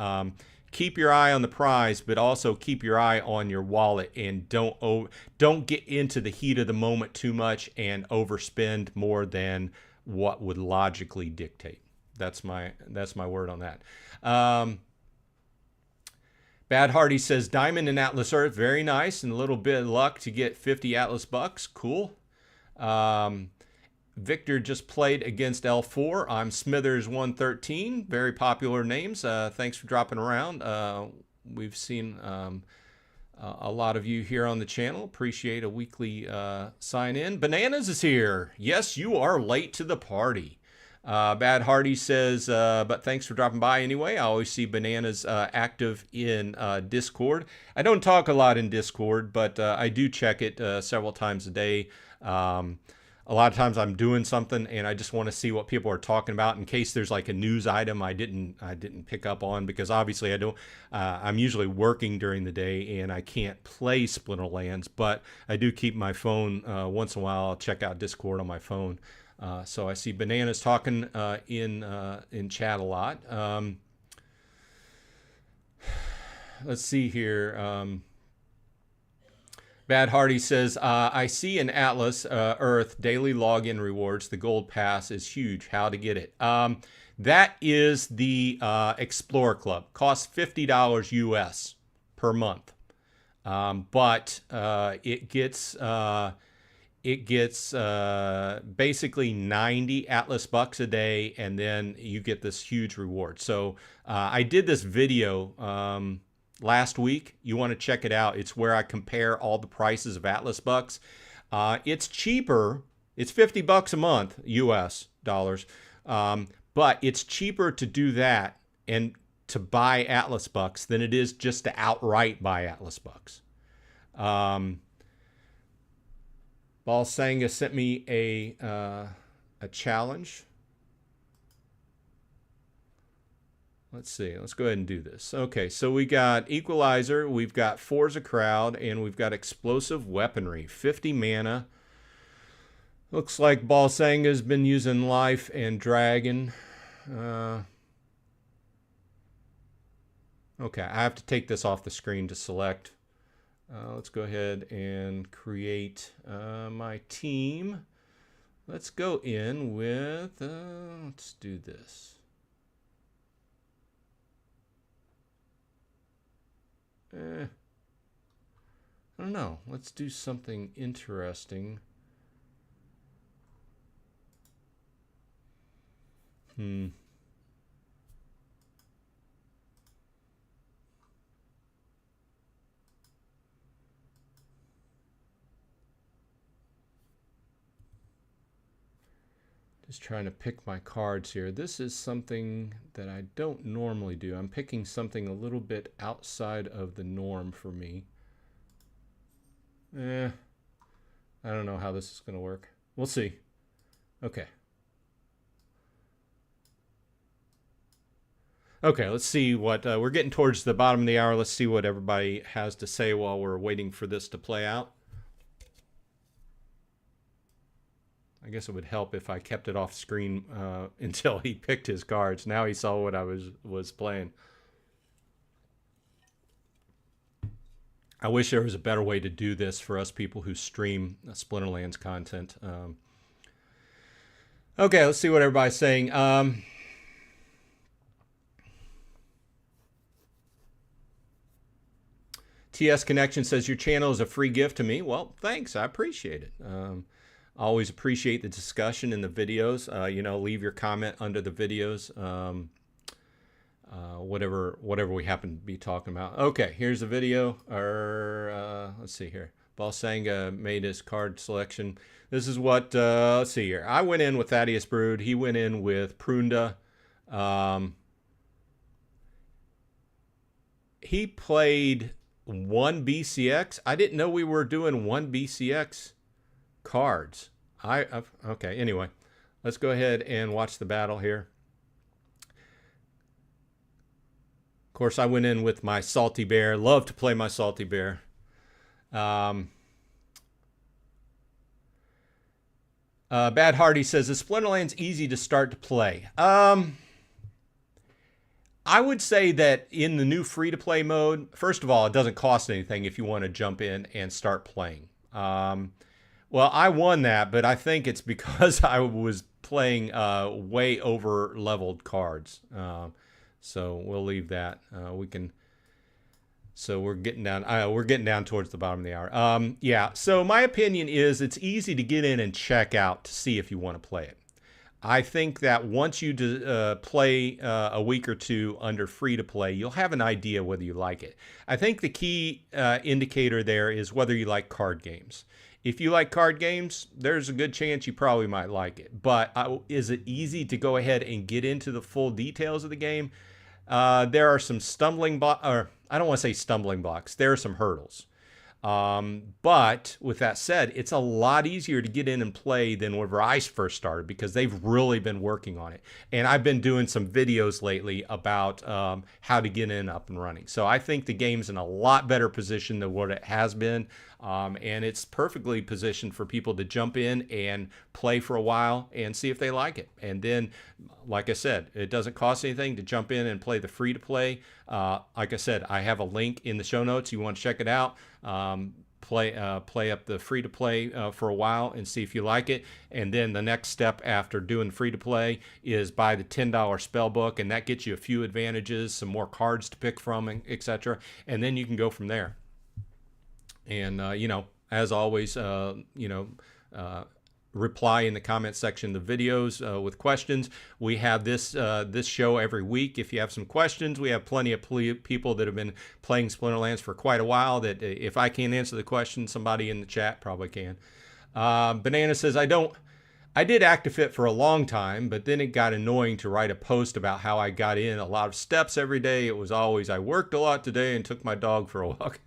keep your eye on the prize, but also keep your eye on your wallet, and don't get into the heat of the moment too much and overspend more than what would logically dictate. That's my word on that. Bad Hardy says, Diamond and Atlas Earth, very nice, and a little bit of luck to get 50 Atlas bucks. Cool. Victor just played against L4. I'm Smithers113. Very popular names. Thanks for dropping around. We've seen a lot of you here on the channel. Appreciate a weekly sign in. Bananas is here. Yes, you are late to the party. Bad Hardy says, but thanks for dropping by anyway. I always see Bananas active in Discord. I don't talk a lot in Discord, but I do check it several times a day. A lot of times I'm doing something and I just want to see what people are talking about in case there's like a news item I didn't pick up on, because obviously I'm usually working during the day and I can't play Splinterlands, but I do keep my phone once in a while. I'll check out Discord on my phone. So I see Bananas talking in chat a lot. Let's see here. Bad Hardy says, I see in Atlas Earth daily login rewards. The gold pass is huge. How to get it? That is the Explorer Club. Costs $50 US per month. But it gets basically 90 Atlas bucks a day, and then you get this huge reward. So I did this video last week. You want to check it out. It's where I compare all the prices of Atlas bucks. It's cheaper. It's 50 bucks a month, US dollars. But it's cheaper to do that and to buy Atlas bucks than it is just to outright buy Atlas bucks. Balsanga sent me a challenge. Let's see. Let's go ahead and do this. Okay, so we got Equalizer, we've got Forza Crowd, and we've got Explosive Weaponry. 50 mana. Looks like Balsanga's been using Life and Dragon. Okay, I have to take this off the screen to select. Let's go ahead and create my team. Let's go in with, let's do this. I don't know. Let's do something interesting. Just trying to pick my cards here. This is something that I don't normally do. I'm picking something a little bit outside of the norm for me. I don't know how this is going to work. We'll see. Okay. Okay, let's see what, we're getting towards the bottom of the hour. Let's see what everybody has to say while we're waiting for this to play out. I guess it would help if I kept it off screen until he picked his cards. Now he saw what I was playing. I wish there was a better way to do this for us people who stream Splinterlands content. Okay, let's see what everybody's saying. TS Connection says, your channel is a free gift to me. Well, thanks. I appreciate it. Always appreciate the discussion in the videos. You know, leave your comment under the videos. Whatever we happen to be talking about. Okay, here's the video. Let's see here. Balsanga made his card selection. This is what, let's see here. I went in with Thaddeus Brood. He went in with Prunda. He played 1 BCX. I didn't know we were doing 1 BCX cards. Okay, anyway, let's go ahead and watch the battle here. Of course, I went in with my Salty Bear. Love to play my Salty Bear. Bad Hardy says, is Splinterlands easy to start to play? I would say that in the new free-to-play mode, first of all, it doesn't cost anything if you want to jump in and start playing. Well, I won that, but I think it's because I was playing way over-leveled cards. So we'll leave that. So we're getting down towards the bottom of the hour. Yeah. So my opinion is it's easy to get in and check out to see if you want to play it. I think that once you play a week or two under free to play, you'll have an idea whether you like it. I think the key indicator there is whether you like card games. If you like card games, there's a good chance you probably might like it. But is it easy to go ahead and get into the full details of the game? There are some stumbling blocks, or I don't want to say stumbling blocks. There are some hurdles. But with that said, it's a lot easier to get in and play than whenever I first started because they've really been working on it. And I've been doing some videos lately about how to get in up and running. So I think the game's in a lot better position than what it has been. And it's perfectly positioned for people to jump in and play for a while and see if they like it. And then, like I said, it doesn't cost anything to jump in and play the free-to-play. Like I said, I have a link in the show notes. You want to check it out. Play up the free-to-play for a while and see if you like it. And then the next step after doing free-to-play is buy the $10 spell book, and that gets you a few advantages, some more cards to pick from, etc. And then you can go from there. And, you know, as always, reply in the comment section of the videos with questions. We have this show every week. If you have some questions, we have plenty of people that have been playing Splinterlands for quite a while that if I can't answer the question, somebody in the chat probably can. Banana says, I did ActiveFit for a long time, but then it got annoying to write a post about how I got in a lot of steps every day. It was always, I worked a lot today and took my dog for a walk.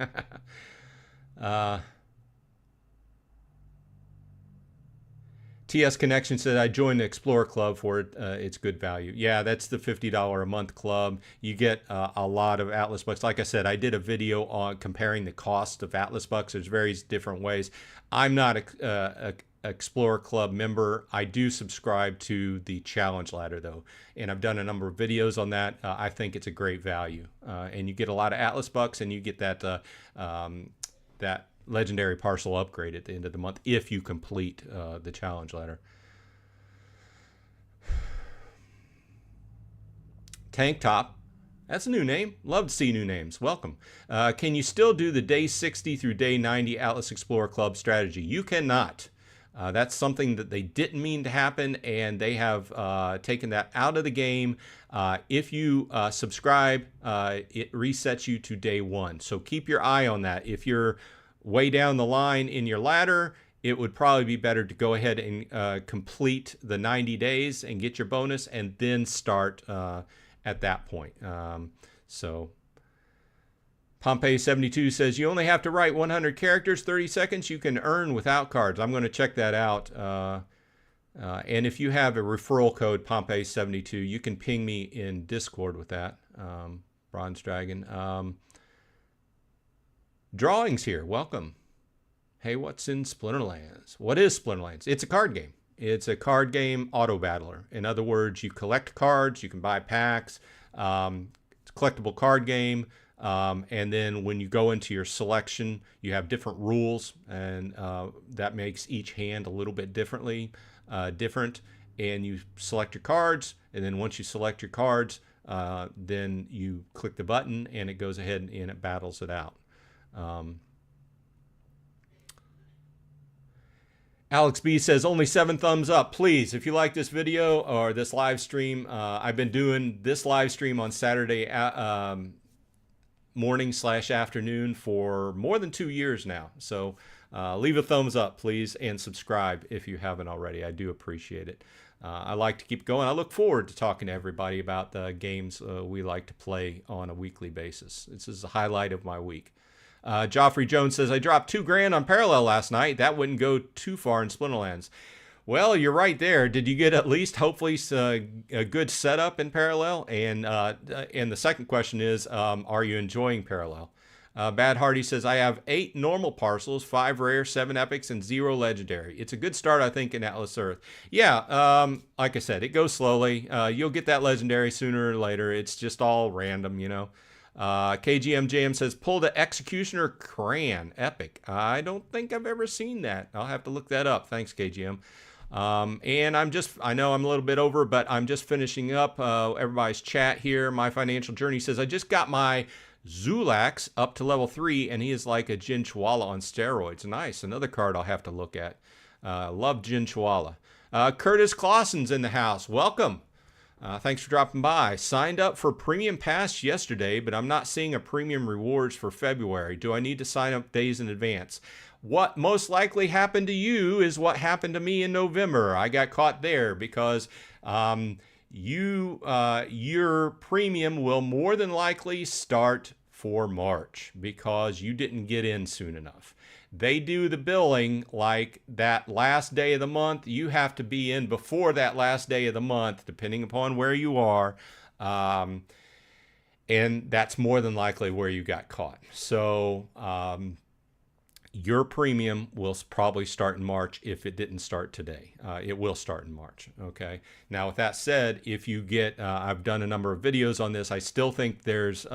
TS Connection said, I joined the Explorer Club for it. It's good value. Yeah, that's the $50 a month club. You get a lot of Atlas bucks. Like I said, I did a video on comparing the cost of Atlas bucks. There's various different ways. I'm not a Explorer Club member. I do subscribe to the challenge ladder though, and I've done a number of videos on that. I think it's a great value, and you get a lot of Atlas bucks, and you get that that legendary parcel upgrade at the end of the month if you complete the challenge ladder. Tank Top, that's a new name. Love to see new names. Welcome. Can you still do the day 60 through day 90 Atlas Explorer Club strategy? You cannot. That's something that they didn't mean to happen, and they have taken that out of the game. If you subscribe, it resets you to day 1. So keep your eye on that. If you're way down the line in your ladder, it would probably be better to go ahead and complete the 90 days and get your bonus, and then start at that point. So Pompey72 says, you only have to write 100 characters, 30 seconds. You can earn without cards. I'm going to check that out. And if you have a referral code, Pompey72, you can ping me in Discord with that. Bronze Dragon. Drawings here. Welcome. Hey, what's in Splinterlands? What is Splinterlands? It's a card game. It's a card game auto battler. In other words, you collect cards, you can buy packs. It's a collectible card game. And then when you go into your selection, you have different rules, and that makes each hand a little bit different. And you select your cards, and then once you select your cards, then you click the button, and it goes ahead and it battles it out. Alex B says, only 7 thumbs up. Please, if you like this video or this live stream, I've been doing this live stream on Saturday morning / afternoon for more than 2 years now. So leave a thumbs up, please, and subscribe if you haven't already. I do appreciate it. I like to keep going. I look forward to talking to everybody about the games we like to play on a weekly basis. This is the highlight of my week. Joffrey Jones says, I dropped $2,000 on Parallel last night. That wouldn't go too far in Splinterlands. Well, you're right there. Did you get at least hopefully a good setup in Parallel? And the second question is, are you enjoying Parallel? Bad Hardy says, I have 8 normal parcels, 5 rare, 7 epics, and 0 legendary. It's a good start, I think, in Atlas Earth. Yeah, like I said, it goes slowly. You'll get that legendary sooner or later. It's just all random, you know. KGMJM says, pull the Executioner Cran epic. I don't think I've ever seen that. I'll have to look that up. Thanks, KGM. And I know I'm a little bit over, but I'm just finishing up everybody's chat here. My Financial Journey says, I just got my Zulax up to level 3, and he is like a Jin Chwala on steroids. Nice. Another card I'll have to look at. Love Jin Chwala. Curtis Clausen's in the house. Welcome. Thanks for dropping by. Signed up for Premium Pass yesterday, but I'm not seeing a Premium Rewards for February. Do I need to sign up days in advance? What most likely happened to you is what happened to me in November. I got caught there because your premium will more than likely start for March because you didn't get in soon enough. They do the billing like that last day of the month. You have to be in before that last day of the month, depending upon where you are. And that's more than likely where you got caught. So your premium will probably start in March if it didn't start today. It will start in March. Okay. Now, with that said, if you get, I've done a number of videos on this. I still think there's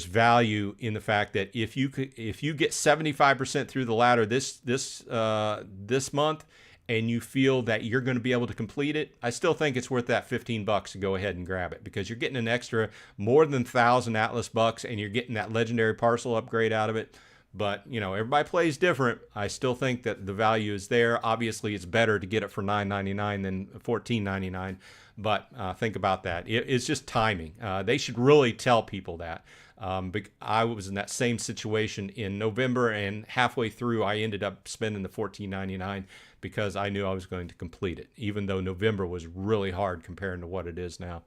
value in the fact that if you get 75% through the ladder this month, and you feel that you're going to be able to complete it, I still think it's worth that $15 to go ahead and grab it, because you're getting an extra more than 1,000 Atlas bucks, and you're getting that legendary parcel upgrade out of it. But, you know, everybody plays different. I still think that the value is there. Obviously, it's better to get it for $9.99 than $14.99. But think about that. It's just timing. They should really tell people that. I was in that same situation in November, and halfway through, I ended up spending the $14.99 because I knew I was going to complete it, even though November was really hard compared to what it is now.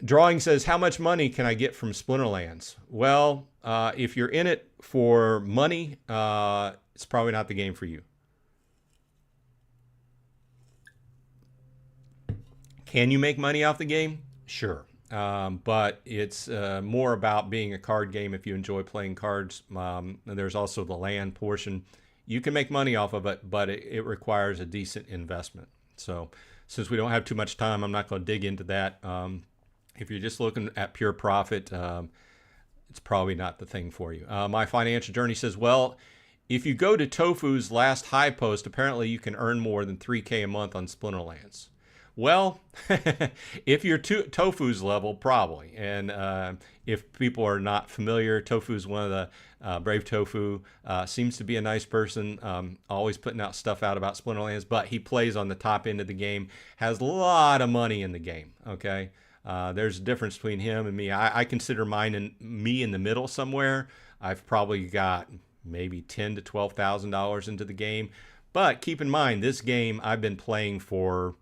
Drawing says, how much money can I get from Splinterlands? Well, if you're in it for money, it's probably not the game for you. Can you make money off the game? Sure. But it's more about being a card game if you enjoy playing cards. And there's also the land portion. You can make money off of it, but it requires a decent investment. So since we don't have too much time, I'm not going to dig into that. If you're just looking at pure profit, it's probably not the thing for you. My financial journey says, well, if you go to Tofu's last Hive post, apparently you can earn more than 3K a month on Splinterlands. Well, if you're Tofu's level, probably. And if people are not familiar, Tofu's one of the Brave Tofu. Seems to be a nice person, always putting out stuff out about Splinterlands, but he plays on the top end of the game, has a lot of money in the game, okay? There's a difference between him and me. I consider me in the middle somewhere. I've probably got maybe $10,000 to $12,000 into the game. But keep in mind, this game I've been playing for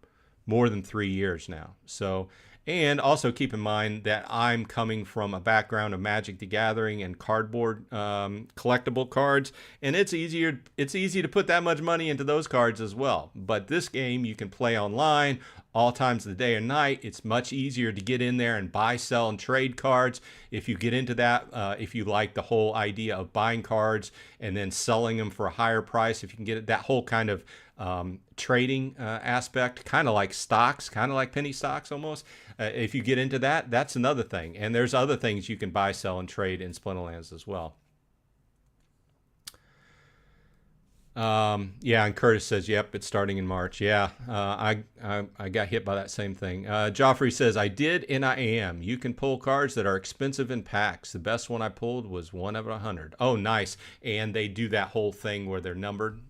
more than 3 years now. So, and also keep in mind that I'm coming from a background of Magic the Gathering and cardboard collectible cards, and it's easy to put that much money into those cards as well. But this game you can play online all times of the day and night. It's much easier to get in there and buy, sell, and trade cards. If you get into that, if you like the whole idea of buying cards and then selling them for a higher price, if you can get that whole kind of trading aspect, kind of like stocks, kind of like penny stocks almost. If you get into that, that's another thing. And there's other things you can buy, sell, and trade in Splinterlands as well. Yeah, and Curtis says, yep, it's starting in March. Yeah, I got hit by that same thing. Joffrey says, I did and I am. You can pull cards that are expensive in packs. The best one I pulled was 1 of 100. Oh, nice. And they do that whole thing where they're numbered.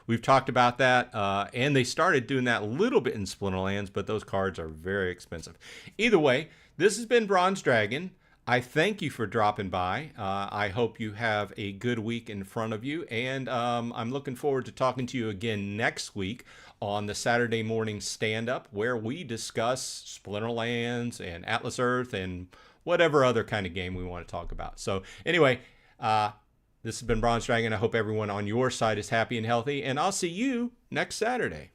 We've talked about that. And they started doing that a little bit in Splinterlands, but those cards are very expensive. Either way, this has been Bronze Dragon. I thank you for dropping by. I hope you have a good week in front of you. And I'm looking forward to talking to you again next week on the Saturday morning stand-up, where we discuss Splinterlands and Atlas Earth and whatever other kind of game we want to talk about. So anyway, this has been Bronze Dragon. I hope everyone on your side is happy and healthy. And I'll see you next Saturday.